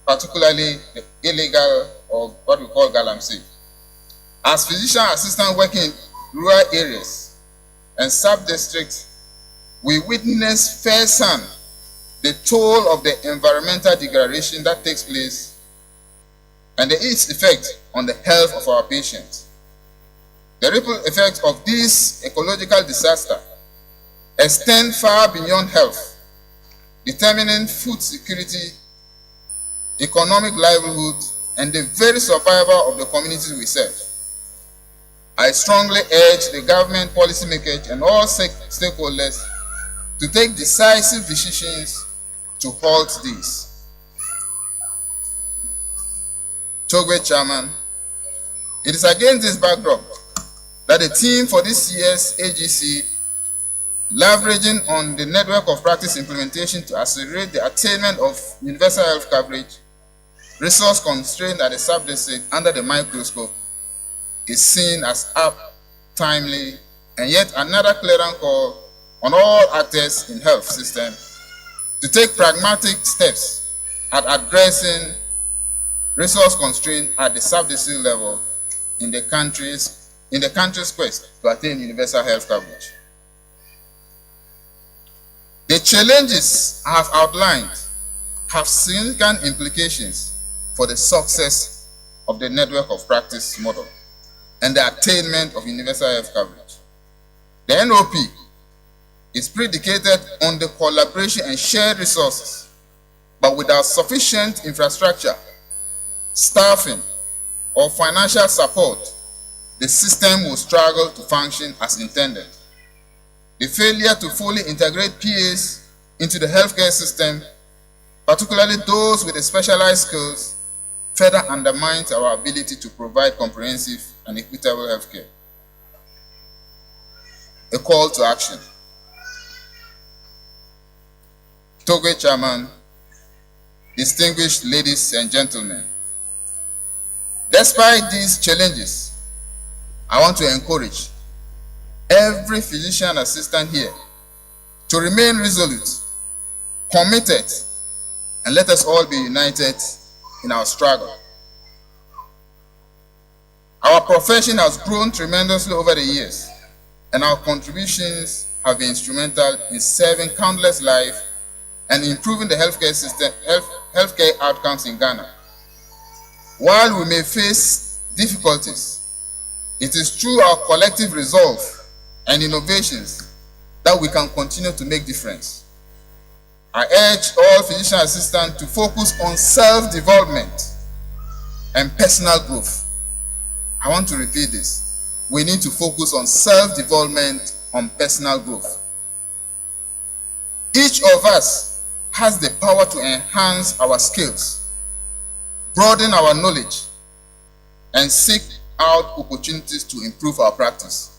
I: particularly the illegal or what we call galamsey. As physician assistant working in rural areas and sub-districts, we witness firsthand the toll of the environmental degradation that takes place and its effect on the health of our patients. The ripple effects of this ecological disaster extend far beyond health, determining food security, economic livelihood, and the very survival of the communities we serve. I strongly urge the government, policymakers, and all stakeholders to take decisive decisions to halt this. Togwe Chairman, it is against this backdrop that the team for this year's AGC, leveraging on the network of practice implementation to accelerate the attainment of universal health coverage, resource constraint at the sub-district under the microscope, is seen as apt, timely, and yet another clearance call on all actors in health system to take pragmatic steps at addressing resource constraint at the sub-district level in the country's quest to attain universal health coverage. The challenges I have outlined have significant implications for the success of the network of practice model and the attainment of universal health coverage. The NOP is predicated on the collaboration and shared resources, but without sufficient infrastructure, staffing, or financial support, the system will struggle to function as intended. The failure to fully integrate PAs into the healthcare system, particularly those with specialized skills, further undermines our ability to provide comprehensive and equitable healthcare. A call to action. Togwe Chairman, distinguished ladies and gentlemen, despite these challenges, I want to encourage every physician assistant here to remain resolute, committed, and let us all be united in our struggle. Our profession has grown tremendously over the years, and our contributions have been instrumental in saving countless lives and improving the healthcare system, healthcare outcomes in Ghana. While we may face difficulties, It is through our collective resolve and innovations that we can continue to make difference. I urge all physician assistants to focus on self-development and personal growth. I want to repeat this. We need to focus on self-development, on personal growth. Each of us has the power to enhance our skills, broaden our knowledge, and seek out opportunities to improve our practice.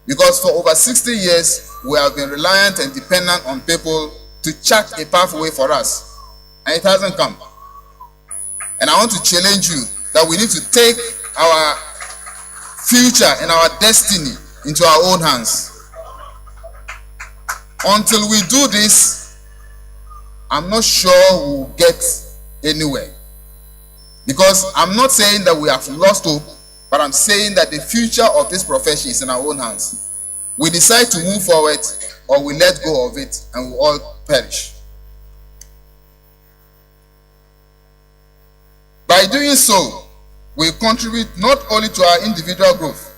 I: Because for over 60 years, we have been reliant and dependent on people to chart a pathway for us, and it hasn't come. And I want to challenge you that we need to take our future and our destiny into our own hands. Until we do this, I'm not sure we'll get anywhere. Because I'm not saying that we have lost hope, but I'm saying that the future of this profession is in our own hands. We decide to move forward, or we let go of it and we all perish. By doing so, we contribute not only to our individual growth,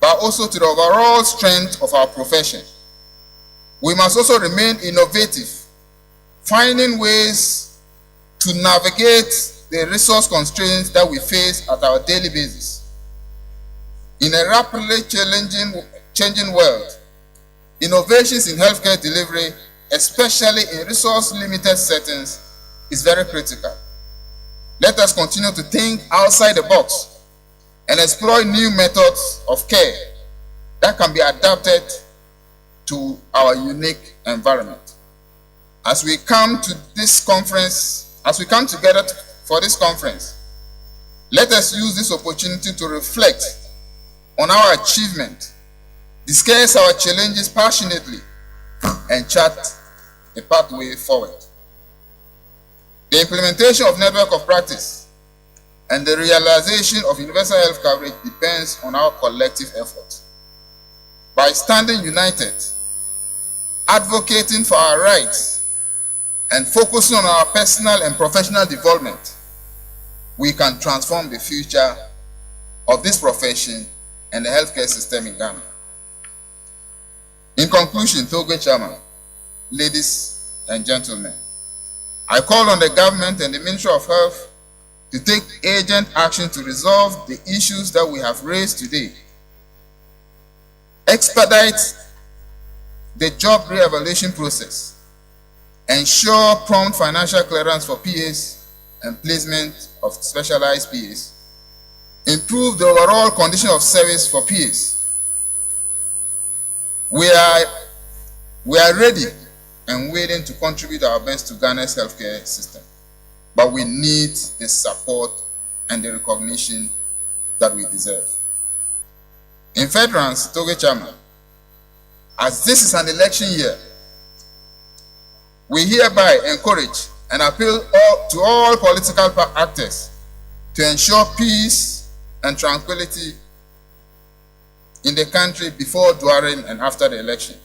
I: but also to the overall strength of our profession. We must also remain innovative, finding ways to navigate the resource constraints that we face at our daily basis. In a rapidly changing world, innovations in healthcare delivery, especially in resource-limited settings, is very critical. Let us continue to think outside the box and explore new methods of care that can be adapted to our unique environment. As we come to this conference, as we come together for this conference, let us use this opportunity to reflect on our achievement, discuss our challenges passionately, and chart a pathway forward. The implementation of network of practice and the realization of universal health coverage depends on our collective effort. By standing united, advocating for our rights, and focusing on our personal and professional development, we can transform the future of this profession and the healthcare system in Ghana. In conclusion, Togwe Chairman, ladies and gentlemen, I call on the government and the Ministry of Health to take urgent action to resolve the issues that we have raised today. Expedite the job re-evaluation process. Ensure prompt financial clearance for PAs and placement of specialized PAs. Improve the overall condition of service for PAs. We are ready and willing to contribute our best to Ghana's healthcare system, but we need the support and the recognition that we deserve. In furtherance, Togwe Chairman, as this is an election year, we hereby encourage and appeal to all political actors to ensure peace and tranquility in the country before, during, and after the election.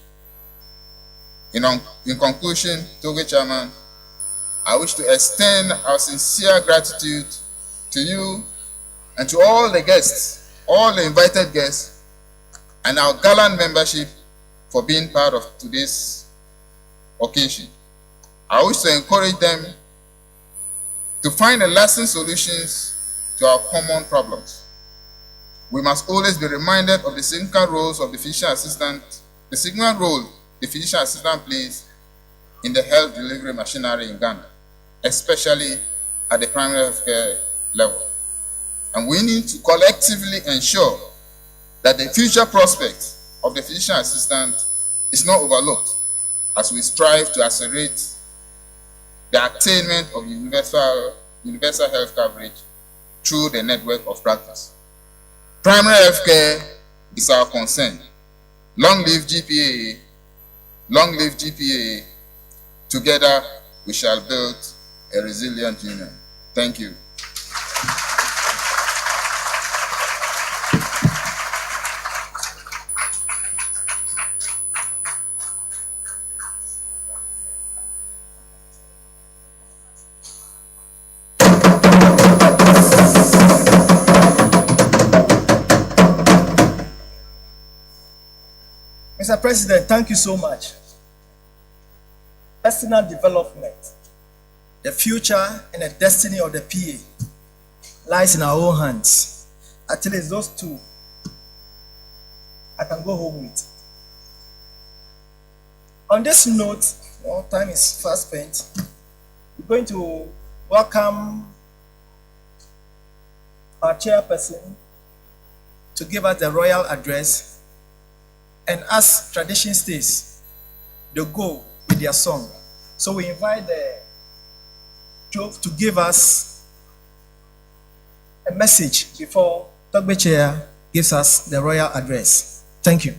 I: In conclusion, Togwe Chairman, I wish to extend our sincere gratitude to you and to all the guests, all the invited guests, and our gallant membership for being part of today's occasion. I wish to encourage them to find lasting solutions to our common problems. We must always be reminded of the significant roles of the physician assistant, the significant role the physician assistant plays in the health delivery machinery in Ghana, especially at the primary health care level. And we need to collectively ensure that the future prospects of the physician assistant is not overlooked as we strive to accelerate the attainment of universal health coverage through the network of practice. Primary health care is our concern. Long live GPA. Long live GPA. Together, we shall build a resilient union. Thank you.
B: Mr. President, thank you so much. Personal development, the future and the destiny of the PA lies in our own hands. At least those two I can go home with. On this note, time is fast spent. We're going to welcome our chairperson to give us the royal address, and as tradition states, they go with their song. So we invite the Job to give us a message before Togbe Chair gives us the royal address. Thank you.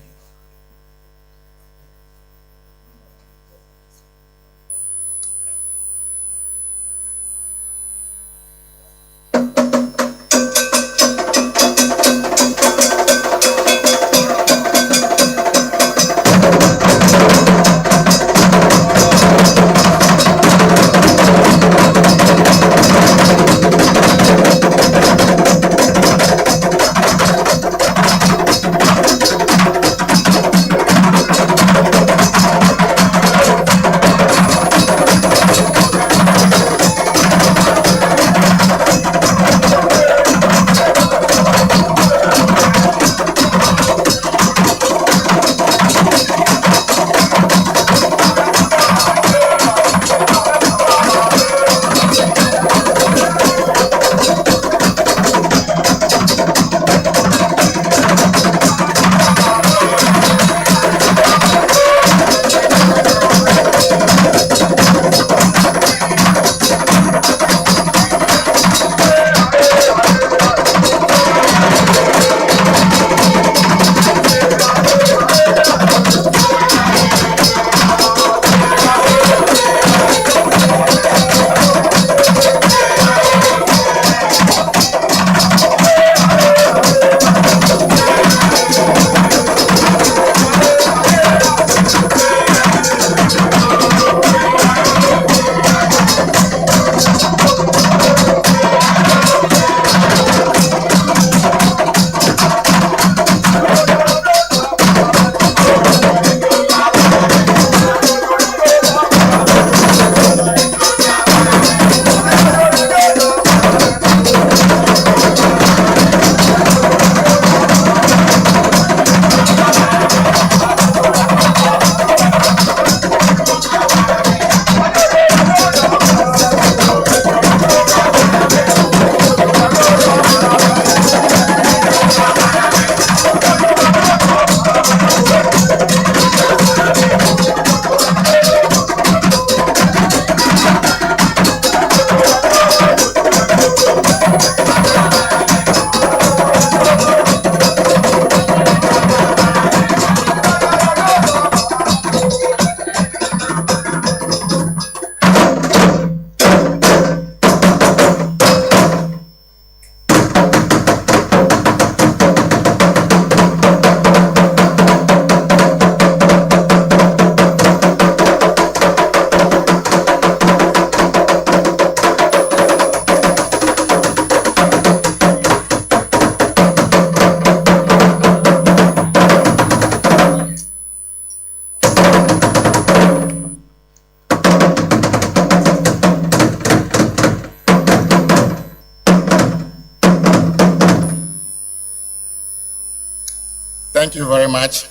A: Thank you very much.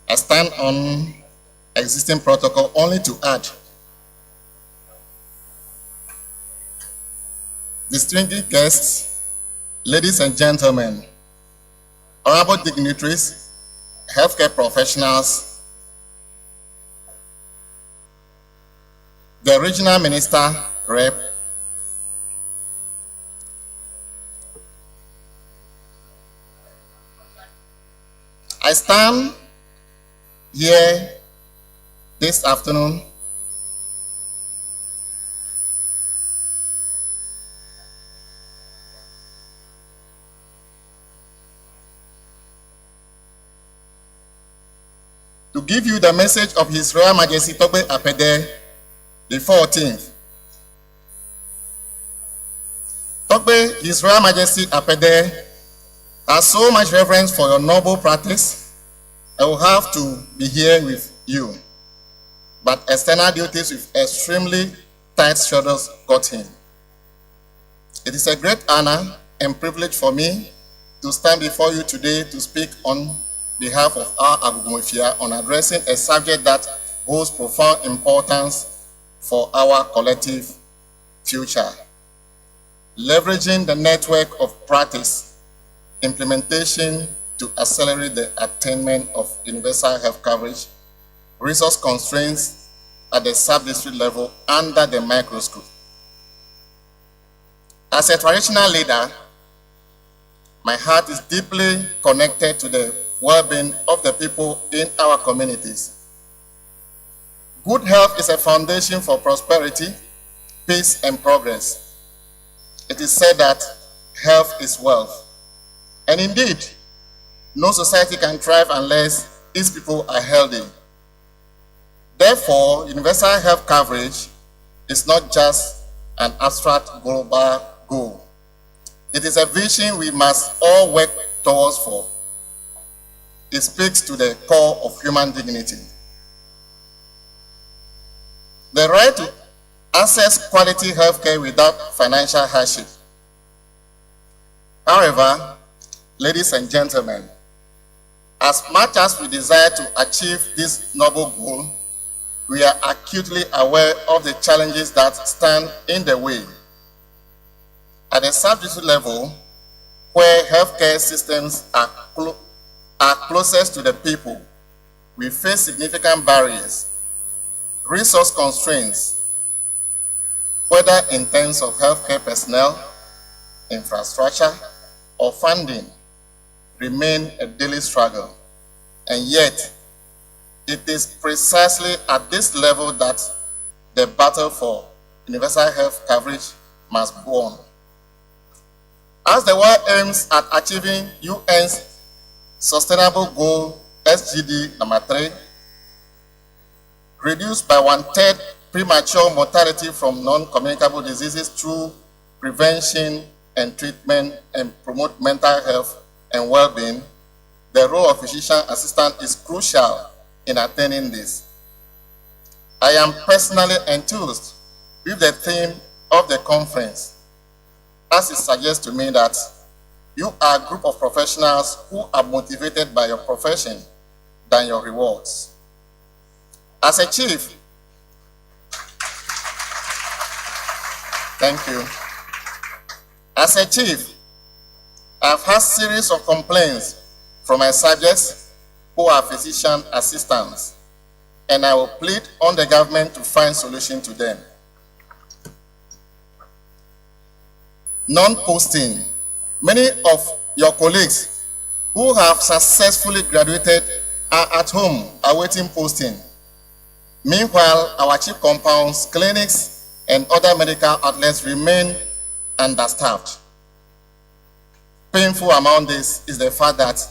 A: I stand on existing protocol only to add. Distinguished guests, ladies and gentlemen, honorable dignitaries, healthcare professionals, the regional minister rep, I stand here this afternoon to give you the message of His Royal Majesty Togbe Apede the 14th. Togbe, His Royal Majesty Apede As so much reverence for your noble practice, I will have to be here with you. But external duties with extremely tight schedules got in. It is a great honor and privilege for me to stand before you today to speak on behalf of our Agugumofia on addressing a subject that holds profound importance for our collective future. Leveraging the network of practice implementation to accelerate the attainment of universal health coverage, resource constraints at the sub-district level under the microscope. As a traditional leader, my heart is deeply connected to the well-being of the people in our communities. Good health is a foundation for prosperity, peace, and progress. It is said that health is wealth. And indeed, no society can thrive unless its people are healthy. Therefore, universal health coverage is not just an abstract global goal. It is a vision we must all work towards for. It speaks to the core of human dignity. The right to access quality healthcare without financial hardship. However, ladies and gentlemen, as much as we desire to achieve this noble goal, we are acutely aware of the challenges that stand in the way. At the sub-district level, where healthcare systems are closest to the people, we face significant barriers, resource constraints, whether in terms of healthcare personnel, infrastructure, or funding, remain a daily struggle. And yet, it is precisely at this level that the battle for universal health coverage must go on. As the world aims at achieving UN's Sustainable Goal SGD number 3, reduce by 1/3 premature mortality from non-communicable diseases through prevention and treatment and promote mental health and well-being, the role of physician assistant is crucial in attaining this. I am personally enthused with the theme of the conference, as it suggests to me that you are a group of professionals who are motivated by your profession than your rewards. As a chief, thank you. As a chief, I've had a series of complaints from my subjects who are physician assistants, and I will plead on the government to find solution to them. Non-posting. Many of your colleagues who have successfully graduated are at home awaiting posting. Meanwhile, our chief compounds, clinics, and other medical outlets remain understaffed. Painful among this is the fact that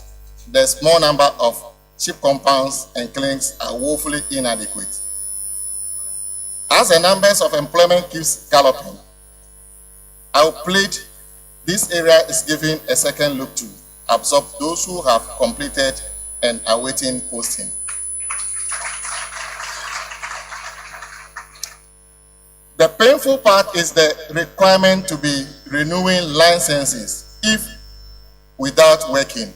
A: the small number of chief compounds and clinics are woefully inadequate. As the numbers of employment keeps galloping, I will plead this area is given a second look to absorb those who have completed and are waiting posting. The painful part is the requirement to be renewing licenses if without working.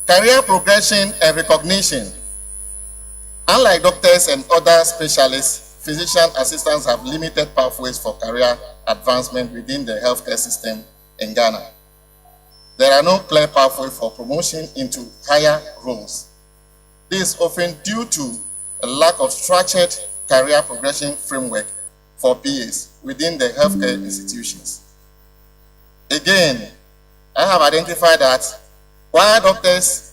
A: Career progression and recognition. Unlike doctors and other specialists, physician assistants have limited pathways for career advancement within the healthcare system in Ghana. There are no clear pathways for promotion into higher roles. This is often due to a lack of structured career progression framework for PAs within the healthcare institutions. Again, I have identified that while doctors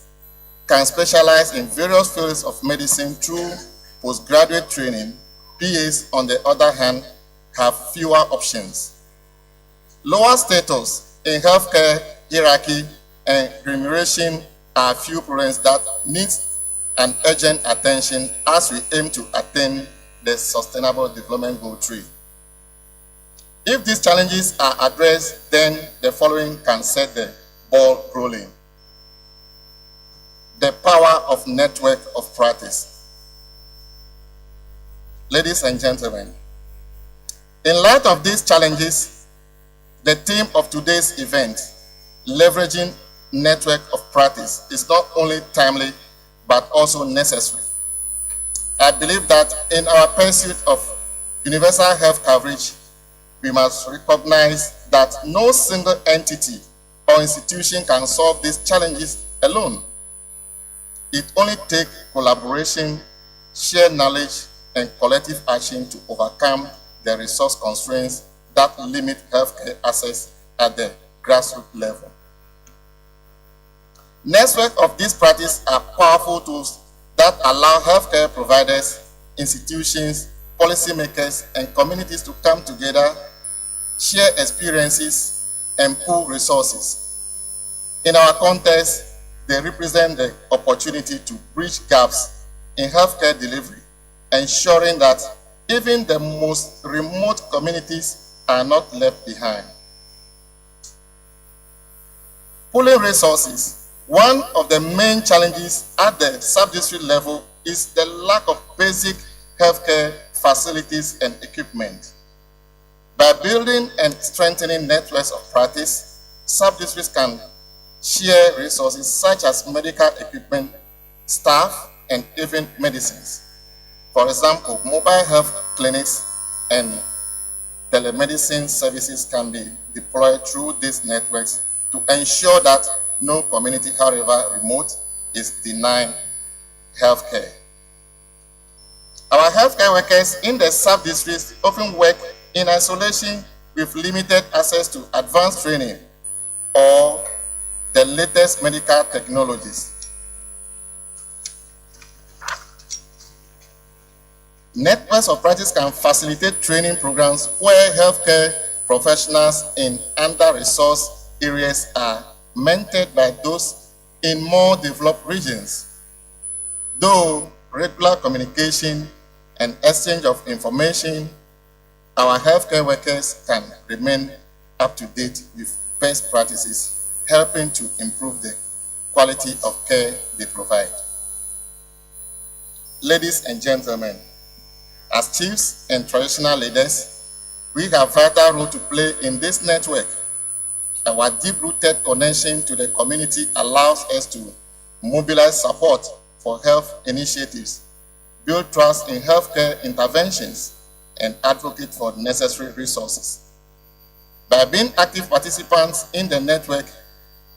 A: can specialize in various fields of medicine through postgraduate training, PAs, on the other hand, have fewer options. Lower status in healthcare hierarchy and remuneration are a few problems that need an urgent attention as we aim to attain the Sustainable Development Goal 3. If these challenges are addressed, then the following can set the ball rolling. The power of network of practice. Ladies and gentlemen, in light of these challenges, the theme of today's event, leveraging network of practice, is not only timely, but also necessary. I believe that in our pursuit of universal health coverage, we must recognize that no single entity or institution can solve these challenges alone. It only takes collaboration, shared knowledge, and collective action to overcome the resource constraints that limit healthcare access at the grassroots level. Networks of this practice are powerful tools that allow healthcare providers, institutions, policymakers, and communities to come together, share experiences, and pool resources. In our context, they represent the opportunity to bridge gaps in healthcare delivery, ensuring that even the most remote communities are not left behind. Pooling resources. One of the main challenges at the sub-district level is the lack of basic healthcare facilities and equipment. By building and strengthening networks of practice, sub-districts can share resources such as medical equipment, staff, and even medicines. For example, mobile health clinics and telemedicine services can be deployed through these networks to ensure that no community, however remote, is denied health care. Our healthcare workers in the sub-districts often work in isolation with limited access to advanced training or the latest medical technologies. Networks of practice can facilitate training programs where healthcare professionals in under-resourced areas are mentored by those in more developed regions. Though regular communication and exchange of information, our healthcare workers can remain up to date with best practices, helping to improve the quality of care they provide. Ladies and gentlemen, as chiefs and traditional leaders, we have a vital role to play in this network. Our deep-rooted connection to the community allows us to mobilize support for health initiatives, build trust in healthcare interventions, and advocate for necessary resources. By being active participants in the network,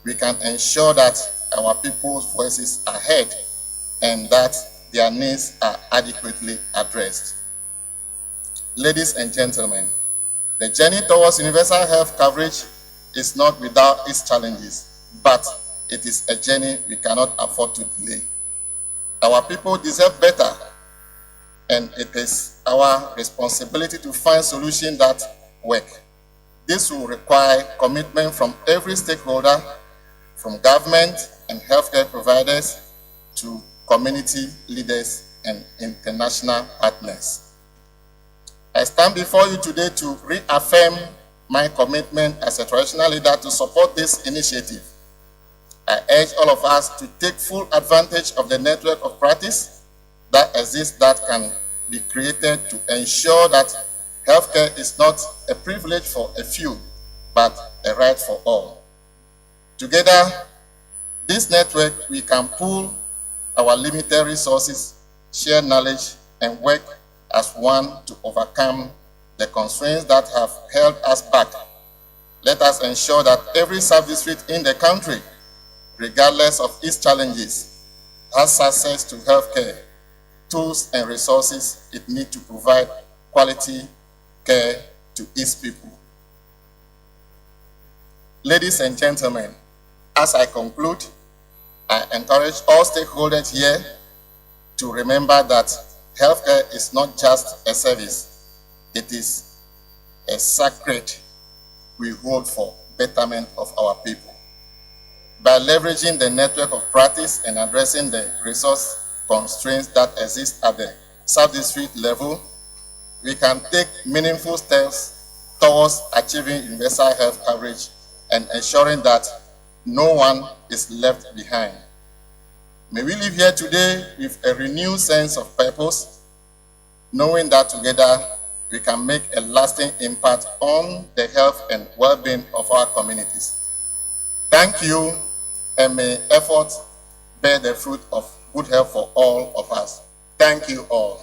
A: we can ensure that our people's voices are heard and that their needs are adequately addressed. Ladies and gentlemen, the journey towards universal health coverage is not without its challenges, but it is a journey we cannot afford to delay. Our people deserve better, and it is our responsibility to find solutions that work. This will require commitment from every stakeholder, from government and healthcare providers to community leaders and international partners. I stand before you today to reaffirm my commitment as a traditional leader to support this initiative. I urge all of us to take full advantage of the network of practice that exists that can be created to ensure that healthcare is not a privilege for a few, but a right for all. Together, this network, we can pool our limited resources, share knowledge, and work as one to overcome the constraints that have held us back. Let us ensure that every sub-district in the country, regardless of its challenges, has access to healthcare, tools and resources it needs to provide quality care to its people. Ladies and gentlemen, as I conclude, I encourage all stakeholders here to remember that healthcare is not just a service. It is a sacred we hold for betterment of our people. By leveraging the network of practice and addressing the resource constraints that exist at the sub-district level, we can take meaningful steps towards achieving universal health coverage and ensuring that no one is left behind. May we live here today with a renewed sense of purpose, knowing that together we can make a lasting impact on the health and well-being of our communities. Thank you, and may efforts bear the fruit of good health for all of us. Thank you all.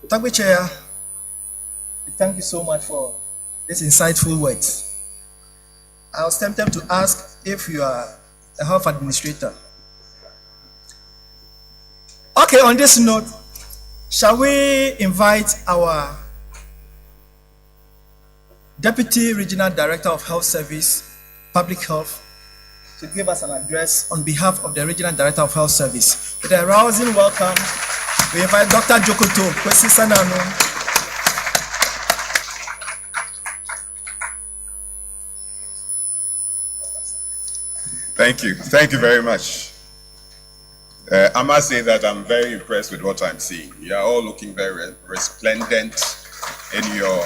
B: Tagbe Chair, thank you so much for this insightful words. I was tempted to ask if you are a health administrator. Okay, on this note, shall we invite our Deputy Regional Director of Health Service, Public Health, to give us an address on behalf of the Regional Director of Health Service. With a rousing welcome, we invite Dr. Jokoto Kwesi Sanano.
J: Thank you. Thank you very much. I must say that I'm very impressed with what I'm seeing. You are all looking very resplendent in your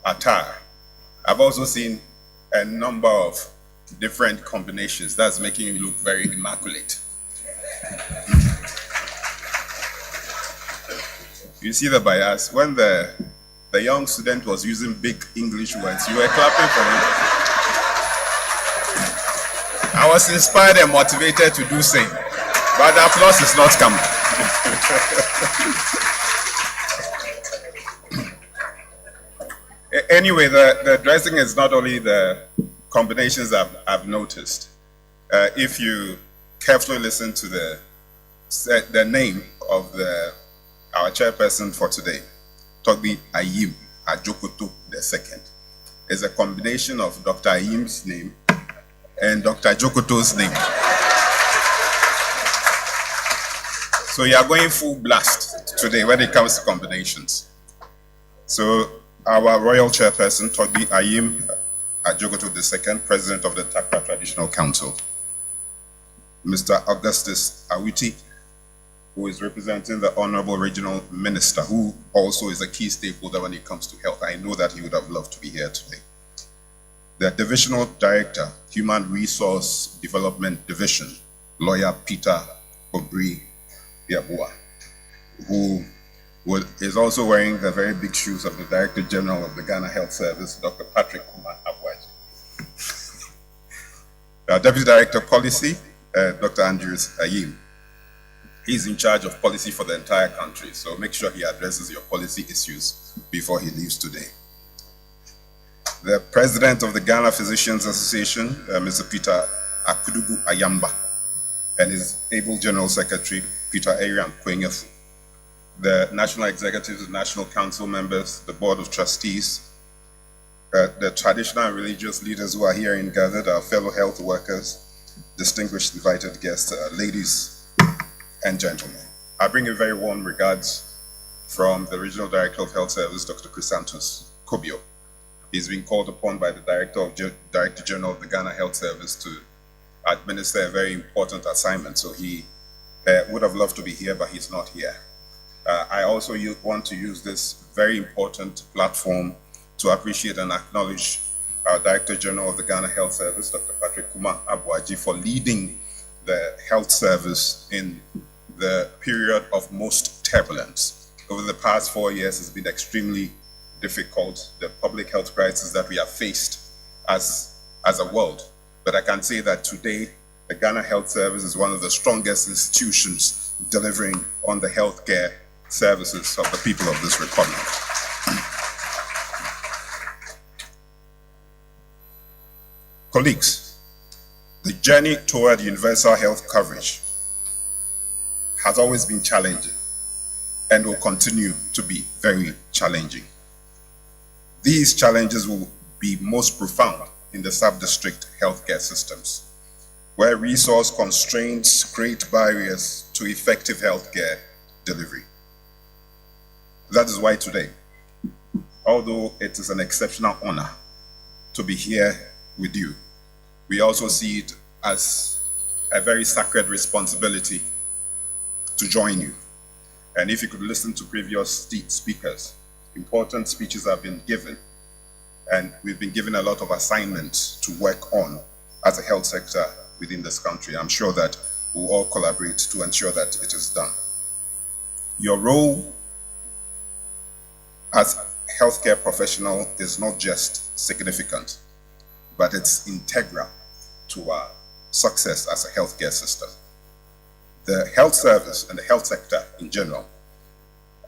J: attire. I've also seen a number of different combinations. That's making you look very immaculate. You see the bias. When the young student was using big English words, you were clapping for him. I was inspired and motivated to do same, but the applause is not coming. Anyway, the dressing is not only the combinations I've noticed. If you carefully listen to the name of our chairperson for today, Togbi Ayim Ajokoto II, is a combination of Dr. Ayim's name and Dr. Jokoto's name. So you are going full blast today when it comes to combinations. So our royal chairperson, Togbi Ayim Ajokoto II, president of the Takwa Traditional Council. Mr. Augustus Awiti, who is representing the Honorable Regional Minister, who also is a key stakeholder when it comes to health. I know that he would have loved to be here today. The Divisional Director, Human Resource Development Division, Lawyer Peter Obri Yabua, who is also wearing the very big shoes of the Director General of the Ghana Health Service, Dr. Patrick Kumar Abwaji. Our Deputy Director Policy, Dr. Andrews Ayim. He's in charge of policy for the entire country, so make sure he addresses your policy issues before he leaves today. The President of the Ghana Physicians Association, Mr. Peter Akudugu Ayamba, and his able General Secretary, Peter Arian Kwengefu. The National Executives and National Council members, the Board of Trustees, the traditional and religious leaders who are here and gathered, our fellow health workers, distinguished invited guests, ladies and gentlemen. I bring you very warm regards from the Regional Director of Health Service, Dr. Chrysanthus Kobio. He's been called upon by the Director General of the Ghana Health Service to administer a very important assignment. So he would have loved to be here, but he's not here. I also want to use this very important platform to appreciate and acknowledge our Director General of the Ghana Health Service, Dr. Patrick Kumar Abwaji, for leading the health service in the period of most turbulence. Over the past 4 years, it's been extremely difficult, the public health crisis that we have faced as a world. But I can say that today, the Ghana Health Service is one of the strongest institutions delivering on the healthcare services of the people of this republic. Colleagues, the journey toward universal health coverage has always been challenging and will continue to be very challenging. These challenges will be most profound in the sub-district healthcare systems, where resource constraints create barriers to effective healthcare delivery. That is why today, although it is an exceptional honor to be here with you, we also see it as a very sacred responsibility to join you. And if you could listen to previous speakers, important speeches have been given, and we've been given a lot of assignments to work on as a health sector within this country. I'm sure that we'll all collaborate to ensure that it is done. Your role as a healthcare professional is not just significant, but it's integral to our success as a healthcare system. The health service and the health sector in general,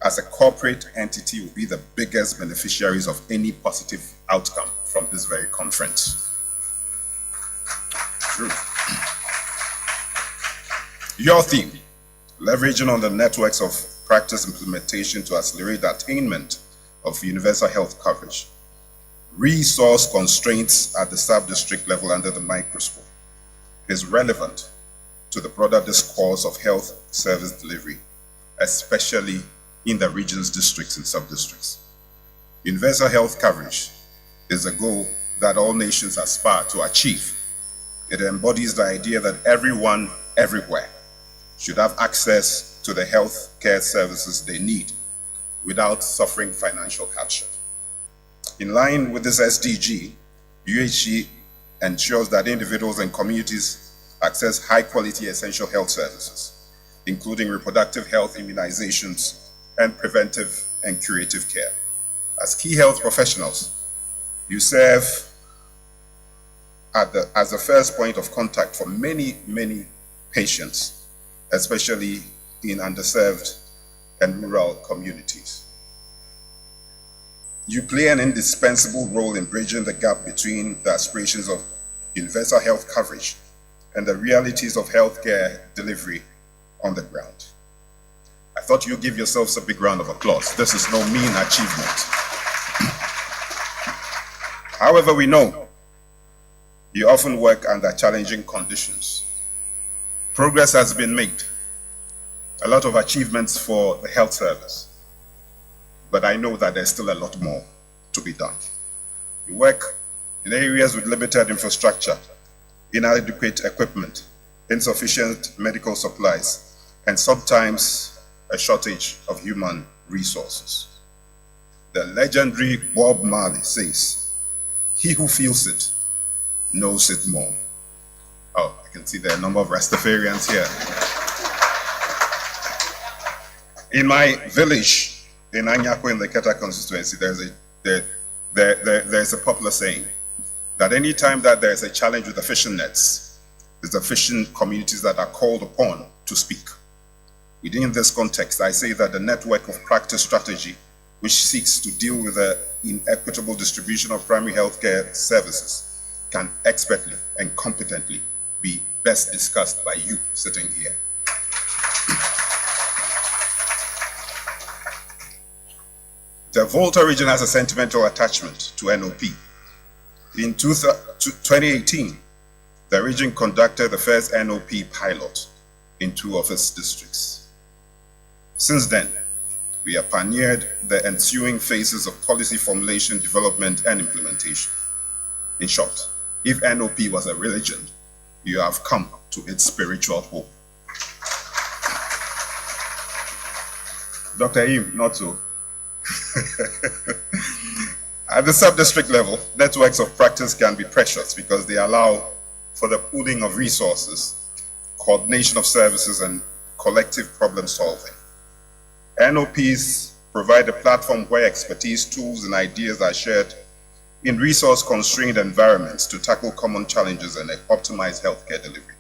J: as a corporate entity, will be the biggest beneficiaries of any positive outcome from this very conference. True. Your theme, leveraging on the networks of practice implementation to accelerate the attainment of universal health coverage. Resource constraints at the sub-district level under the microscope is relevant to the broader discourse of health service delivery, especially in the regions, districts, and sub-districts. Universal health coverage is a goal that all nations aspire to achieve. It embodies the idea that everyone, everywhere, should have access to the health care services they need without suffering financial hardship. In line with this SDG, UHG ensures that individuals and communities access high-quality essential health services, including reproductive health, immunizations, and preventive and curative care. As key health professionals, you serve as the first point of contact for many, many patients, especially in underserved and rural communities. You play an indispensable role in bridging the gap between the aspirations of universal health coverage and the realities of healthcare delivery on the ground. I thought you'd give yourselves a big round of applause. This is no mean achievement. However, we know you often work under challenging conditions. Progress has been made. A lot of achievements for the health service. But I know that there's still a lot more to be done. You work in areas with limited infrastructure, inadequate equipment, insufficient medical supplies, and sometimes a shortage of human resources. The legendary Bob Marley says, "He who feels it knows it more." Oh, I can see there are a number of Rastafarians here. In my village, in Anyako in the Keta constituency, there's a popular saying that any time that there's a challenge with the fishing nets, it's the fishing communities that are called upon to speak. Within this context, I say that the network of practice strategy, which seeks to deal with the inequitable distribution of primary healthcare services, can expertly and competently be best discussed by you sitting here. The Volta region has a sentimental attachment to NOP. In 2018, the region conducted the first NOP pilot in 2 of its districts. Since then, we have pioneered the ensuing phases of policy formulation, development, and implementation. In short, if NOP was a religion, you have come to its spiritual home. Dr. Im, not so. At the sub-district level, networks of practice can be precious because they allow for the pooling of resources, coordination of services, and collective problem solving. NOPs provide a platform where expertise, tools, and ideas are shared in resource-constrained environments to tackle common challenges and optimize healthcare delivery.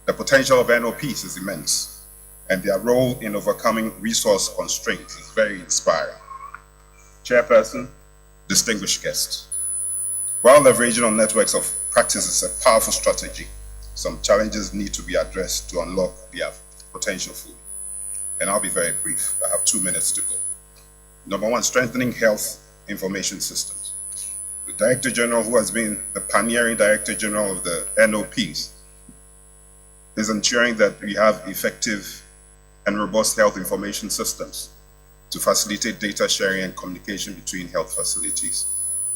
J: The potential of NOPs is immense, and their role in overcoming resource constraints is very inspiring. Chairperson, distinguished guests, while leveraging on networks of practice is a powerful strategy, some challenges need to be addressed to unlock their potential fully. And I'll be very brief. I have 2 minutes to go. Number one, strengthening health information systems. The Director General, who has been the pioneering Director General of the NOPs, is ensuring that we have effective and robust health information systems to facilitate data sharing and communication between health facilities.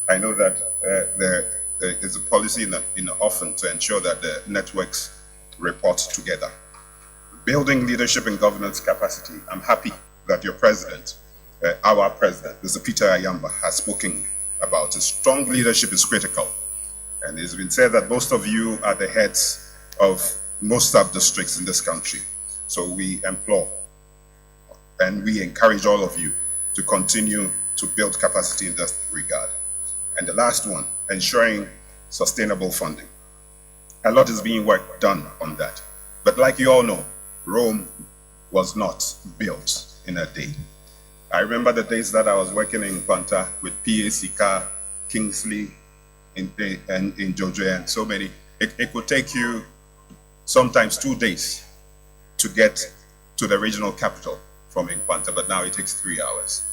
J: I know that there is a policy in often to ensure that the networks report together. Building leadership and governance capacity. I'm happy that your president, our president, Mr. Peter Ayamba, has spoken about it. Strong leadership is critical. And it's been said that most of you are the heads of most sub-districts in this country. So we implore and we encourage all of you to continue to build capacity in that regard. And the last one, ensuring sustainable funding. A lot is being done on that. But like you all know, Rome was not built in a day. I remember the days that I was working in Kwanta with P.A. Sika, Kingsley, and in Jojo, and so many. It could take you sometimes 2 days to get to the regional capital from Kwanta, but now it takes 3 hours.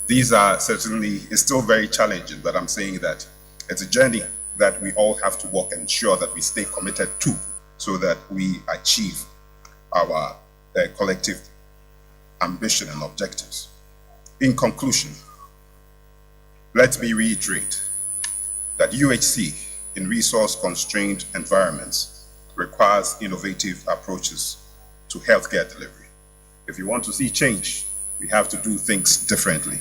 J: These are certainly, it's still very challenging, but I'm saying that it's a journey that we all have to walk and ensure that we stay committed to so that we achieve our collective ambition and objectives. In conclusion, let me reiterate that UHC in resource-constrained environments requires innovative approaches to healthcare delivery. If you want to see change, we have to do things differently.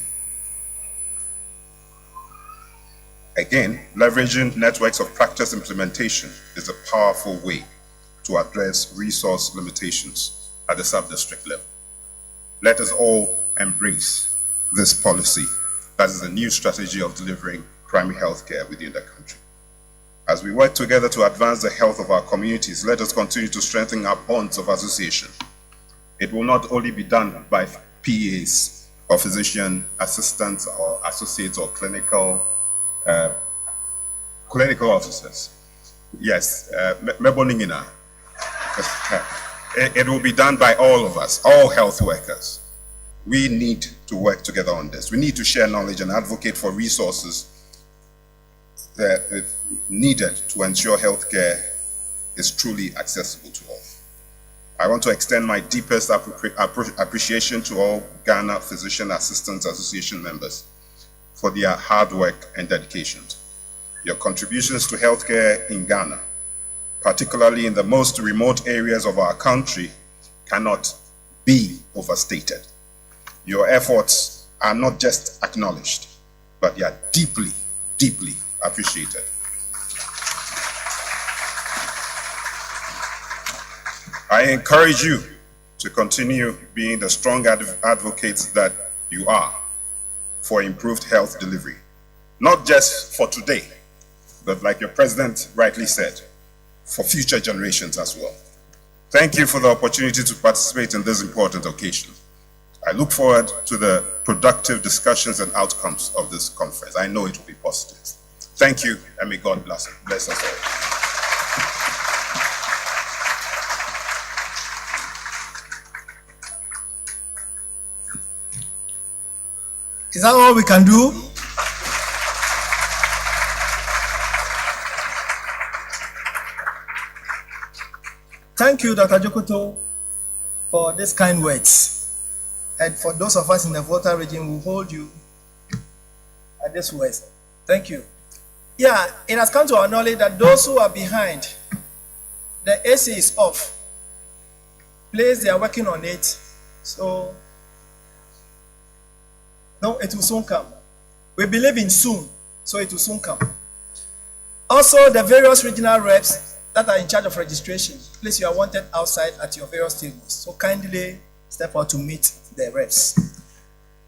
J: Again, leveraging networks of practice implementation is a powerful way to address resource limitations at the sub-district level. Let us all embrace this policy that is a new strategy of delivering primary health care within the country. As we work together to advance the health of our communities, let us continue to strengthen our bonds of association. It will not only be done by PAs or physician assistants or associates or clinical officers. Yes, it will be done by all of us, all health workers. We need to work together on this. We need to share knowledge and advocate for resources that are needed to ensure healthcare is truly accessible to all. I want to extend my deepest appreciation to all Ghana Physician Assistants Association members for their hard work and dedication. Your contributions to healthcare in Ghana, particularly in the most remote areas of our country, cannot be overstated. Your efforts are not just acknowledged, but they are deeply, deeply appreciated. I encourage you to continue being the strong advocates that you are for improved health delivery, not just for today, but like your president rightly said, for future generations as well. Thank you for the opportunity to participate in this important occasion. I look forward to the productive discussions and outcomes of this conference. I know it will be positive. Thank you, and may God bless us all.
B: Is that all we can do? Thank you, Dr. Jokoto, for these kind words. And for those of us in the Volta region, we hold you at this words. Thank you. Yeah, it has come to our knowledge that those who are behind, the AC is off. Please, they are working on it. So, no, it will soon come. We believe in soon, so it will soon come. Also, the various regional reps that are in charge of registration, please, you are wanted outside at your various tables. So kindly step out to meet the reps.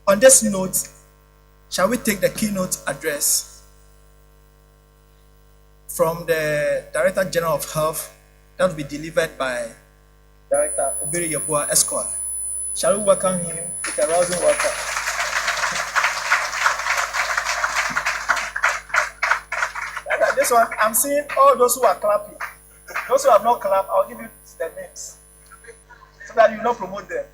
B: On this note, shall we take the keynote address from the Director General of Health that will be delivered by Director Obiri Yabua Esquire. Shall we welcome him with a rousing welcome? This one, I'm seeing all those who are clapping. Those who have not clapped, I'll give you their names so that you not promote them.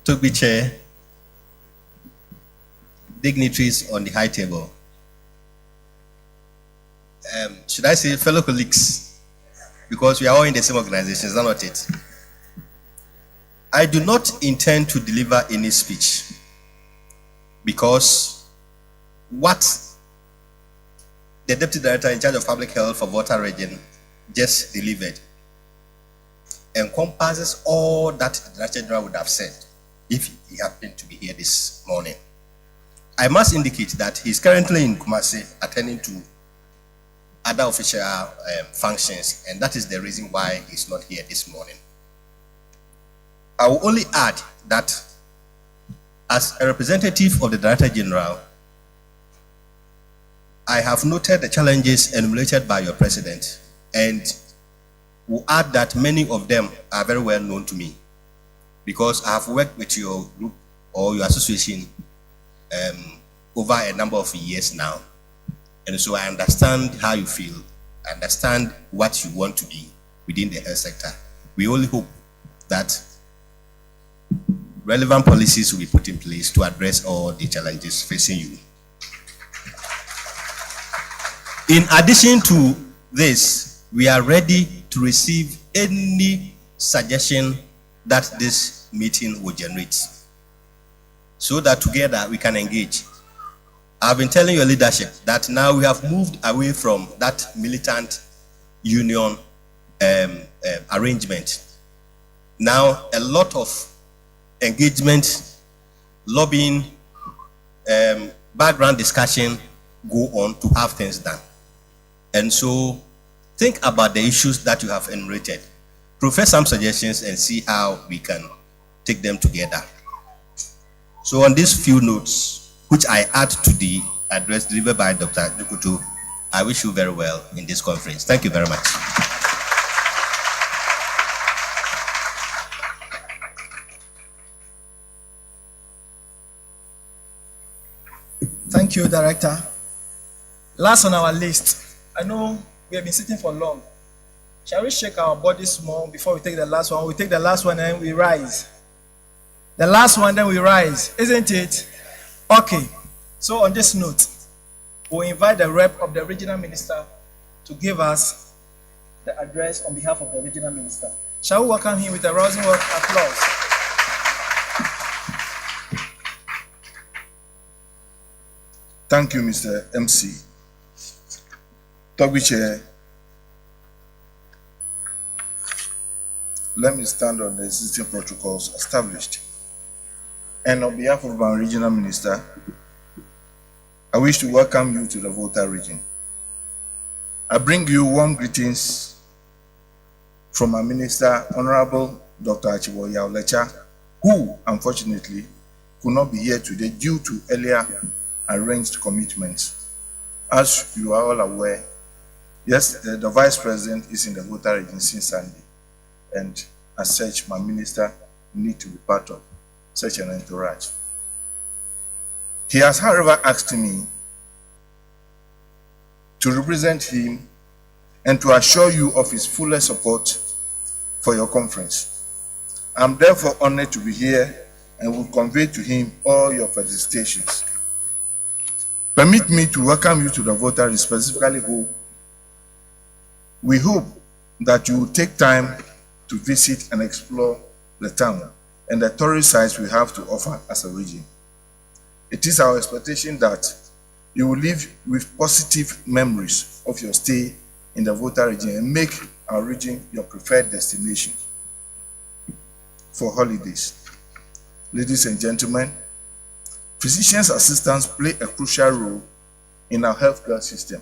K: Togbi Chair, dignitaries on the high table, should I say fellow colleagues, because we are all in the same organization, is that not it? I do not intend to deliver any speech because what the Deputy Director in charge of Public Health for Volta region just delivered encompasses all that the Director General would have said if he happened to be here this morning. I must indicate that he's currently in Kumasi attending to other official functions, and that is the reason why he's not here this morning. I will only add that as a representative of the Director General, I have noted the challenges enumerated by your president, and will add that many of them are very well known to me because I have worked with your group or your association over a number of years now. And so I understand how you feel, I understand what you want to be within the health sector. We only hope that relevant policies will be put in place to address all the challenges facing you. In addition to this, we are ready to receive any suggestion that this meeting will generate so that together we can engage. I've been telling your leadership that now we have moved away from that militant union arrangement. Now a lot of engagement, lobbying, background discussion go on to have things done. And so think about the issues that you have enumerated, profess some suggestions and see how we can take them together. So on these few notes, which I add to the address delivered by Dr. Dukutu, I wish you very well in this conference. Thank you very much.
B: Thank you, Director. Last on our list, I know we have been sitting for long. Shall we shake our bodies small before we take the last one? We take the last one and we rise. The last one, then we rise, isn't it? Okay. So on this note, we'll invite the rep of the regional minister to give us the address on behalf of the regional minister. Shall we welcome him with a rousing applause?
L: Thank you, Mr. MC. Togbi Chair, let me stand on the existing protocols established. And on behalf of our regional minister, I wish to welcome you to the Volta region. I bring you warm greetings from our minister, Honorable Dr. Archibald Yao-Lecha, who unfortunately could not be here today due to earlier arranged commitments. As you are all aware, yes, the Vice President is in the Volta region since Sunday, and as such, my minister need to be part of such an entourage. He has, however, asked me to represent him and to assure you of his fullest support for your conference. I'm therefore honored to be here and will convey to him all your felicitations. Permit me to welcome you to the Volta, specifically who we hope that you will take time to visit and explore the town and the tourist sites we have to offer as a region. It is our expectation that you will leave with positive memories of your stay in the Volta region and make our region your preferred destination for holidays. Ladies and gentlemen, physicians' assistants play a crucial role in our healthcare system.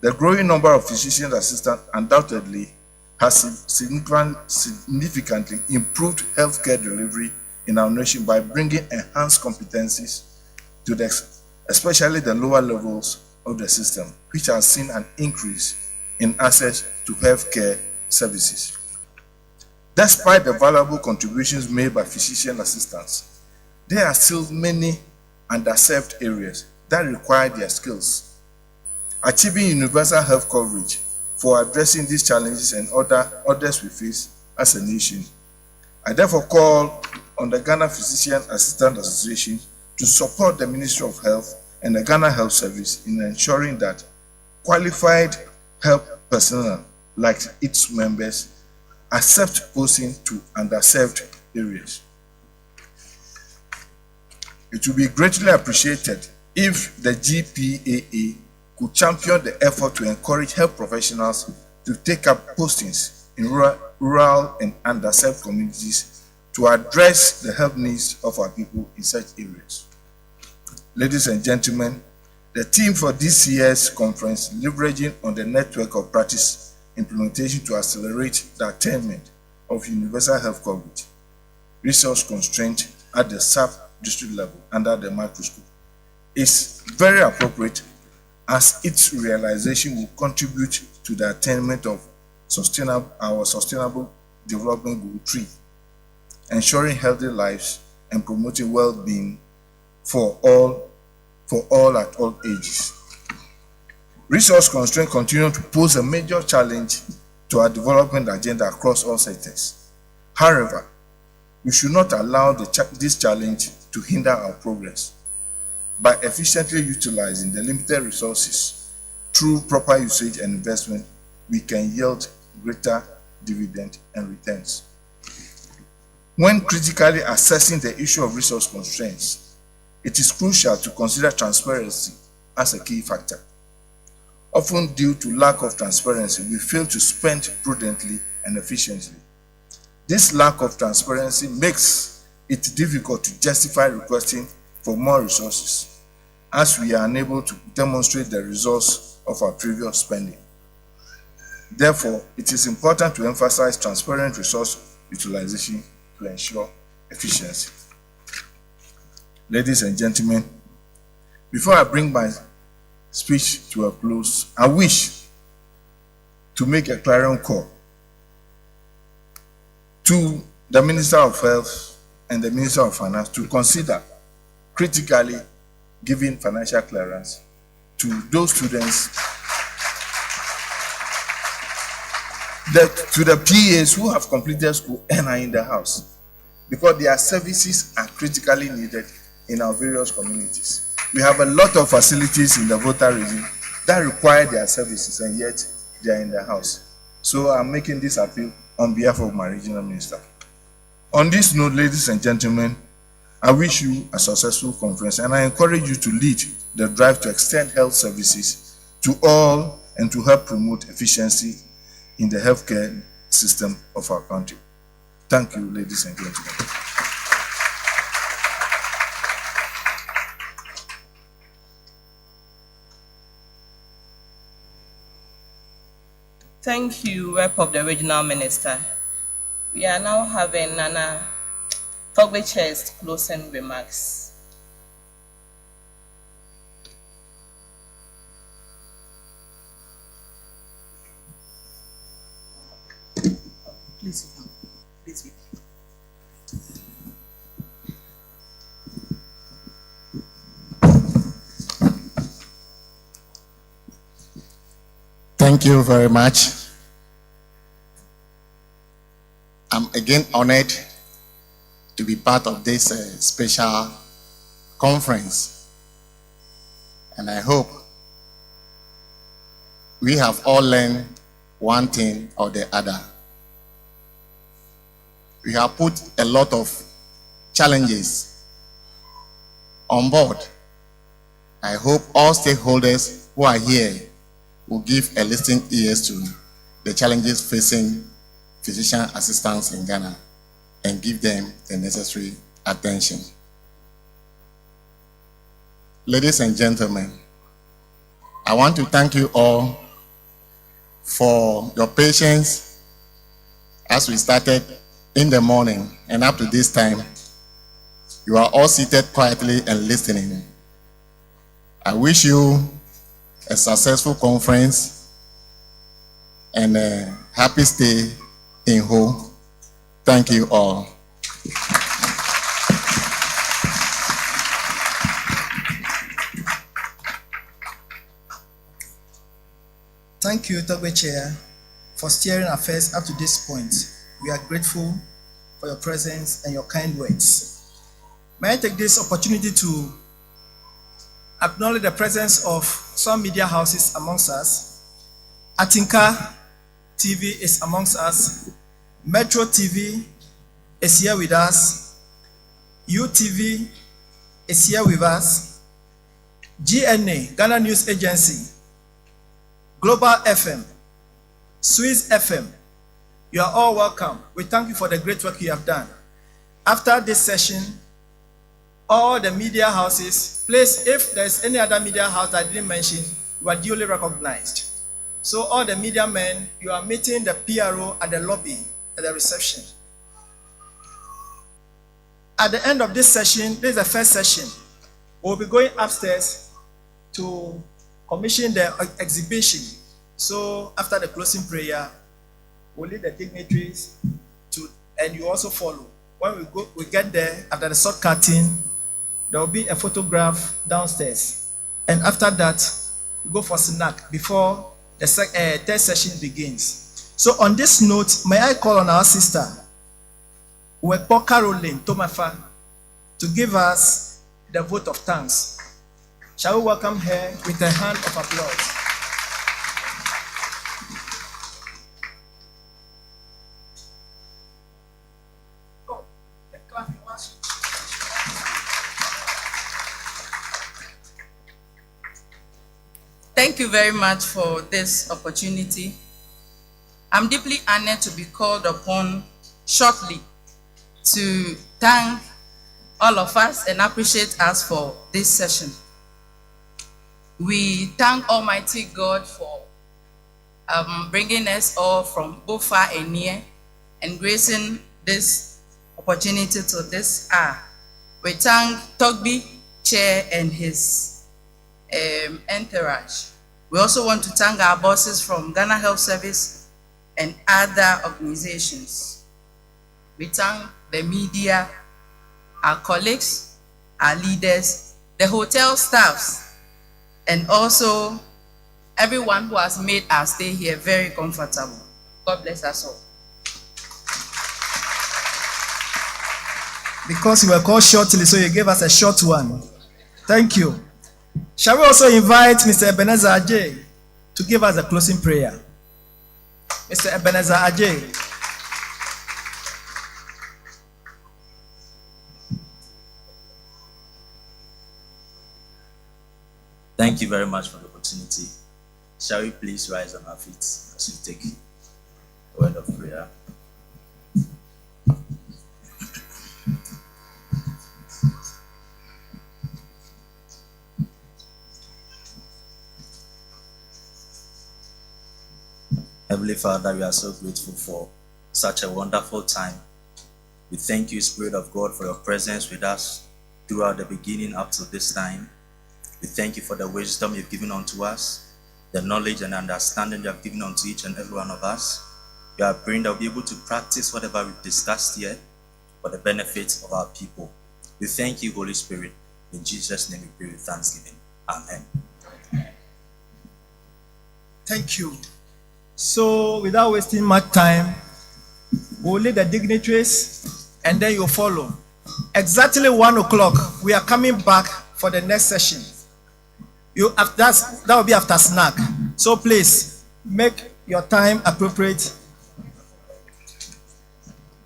L: The growing number of physician assistants undoubtedly has significantly improved healthcare delivery in our nation by bringing enhanced competencies to especially the lower levels of the system, which has seen an increase in access to healthcare services. Despite the valuable contributions made by physician assistants, there are still many underserved areas that require their skills. Achieving universal health coverage for addressing these challenges and others we face as a nation. I therefore call on the Ghana Physician Assistant Association to support the Ministry of Health and the Ghana Health Service in ensuring that qualified health personnel like its members accept posting to underserved areas. It would be greatly appreciated if the GPAA could champion the effort to encourage health professionals to take up postings in rural and underserved communities to address the health needs of our people in such areas. Ladies and gentlemen, the theme for this year's conference, leveraging on the network of practice implementation to accelerate the attainment of universal health coverage, resource constraint at the sub-district level under the microscope, is very appropriate as its realization will contribute to the attainment of our sustainable development goal 3, ensuring healthy lives and promoting well-being for all at all ages. Resource constraints continue to pose a major challenge to our development agenda across all sectors. However, we should not allow this challenge to hinder our progress. By efficiently utilizing the limited resources through proper usage and investment, we can yield greater dividend and returns. When critically assessing the issue of resource constraints, it is crucial to consider transparency as a key factor. Often due to lack of transparency, we fail to spend prudently and efficiently. This lack of transparency makes it difficult to justify requesting for more resources, as we are unable to demonstrate the results of our previous spending. Therefore, it is important to emphasize transparent resource utilization to ensure efficiency. Ladies and gentlemen, before I bring my speech to a close, I wish to make a clarion call to the Minister of Health and the Minister of Finance to consider critically giving financial clearance to those students, to the PAs who have completed school and are in the house, because their services are critically needed in our various communities. We have a lot of facilities in the Volta region that require their services, and yet they are in the house. So I'm making this appeal on behalf of my regional minister. On this note, ladies and gentlemen, I wish you a successful conference, and I encourage you to lead the drive to extend health services to all and to help promote efficiency in the healthcare system of our country. Thank you, ladies and gentlemen.
C: Thank you, Rep of the Regional Minister. We are now having Nana Togbeche's closing remarks.
M: Please, please.
A: Thank you very much. I'm again honored to be part of this special conference, and I hope we have all learned one thing or the other. We have put a lot of challenges on board. I hope all stakeholders who are here will give a listening ears to the challenges facing physician assistants in Ghana and give them the necessary attention. Ladies and gentlemen, I want to thank you all for your patience as we started in the morning, and up to this time, you are all seated quietly and listening. I wish you a successful conference, and a happy stay in home. Thank you all.
B: Thank you, Togbe Chair, for steering affairs up to this point. We are grateful for your presence and your kind words. May I take this opportunity to acknowledge the presence of some media houses amongst us. Atinka TV is amongst us. Metro TV is here with us. UTV is here with us. GNA, Ghana News Agency, Global FM, Swiss FM, you are all welcome. We thank you for the great work you have done. After this session, all the media houses, please, if there's any other media house I didn't mention, you are duly recognized. So all the media men, you are meeting the PRO at the lobby, at the reception. At the end of this session, this is the first session, we'll be going upstairs to commission the exhibition. So after the closing prayer, we'll lead the dignitaries to, and you also follow. When we get there, after the short cutting, there will be a photograph downstairs. And after that, we go for snack before the third session begins. So on this note, may I call on our sister, Wepo Caroline Tomafa, to give us the vote of thanks. Shall we welcome her with a hand of applause?
M: Thank you very much for this opportunity. I'm deeply honored to be called upon shortly to thank all of us and appreciate us for this session. We thank Almighty God for bringing us all from both far and near and gracing this opportunity to this hour. We thank Togbe Chair and his entourage. We also want to thank our bosses from Ghana Health Service and other organizations. We thank the media, our colleagues, our leaders, the hotel staffs, and also everyone who has made our stay here very comfortable. God bless us all.
B: Because you were called shortly, so you gave us a short one. Thank you. Shall we also invite Mr. Ebenezer Ajay to give us a closing prayer? Mr. Ebenezer Ajay.
N: Thank you very much for the opportunity. Shall we please rise on our feet as we take a word of prayer? Heavenly Father, we are so grateful for such a wonderful time. We thank you, Spirit of God, for your presence with us throughout the beginning up to this time. We thank you for the wisdom you've given unto us, the knowledge and understanding you have given unto each and every one of us. We are praying that we'll be able to practice whatever we've discussed here for the benefit of our people. We thank you, Holy Spirit. In Jesus' name we pray with thanksgiving. Amen.
B: Thank you. So without wasting much time, we'll lead the dignitaries and then you follow. Exactly 1 o'clock, we are coming back for the next session. That will be after snack. So please, make your time appropriate.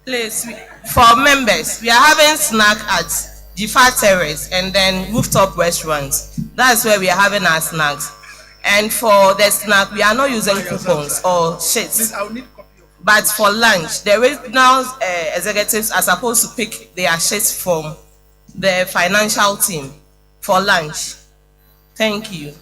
C: Please, for members, we are having snack at Jifa Terrace and then rooftop restaurants. That's where we are having our snacks. And for the snack, we are not using coupons or sheets. But for lunch, the regional executives are supposed to pick their sheets from the financial team for lunch. Thank you.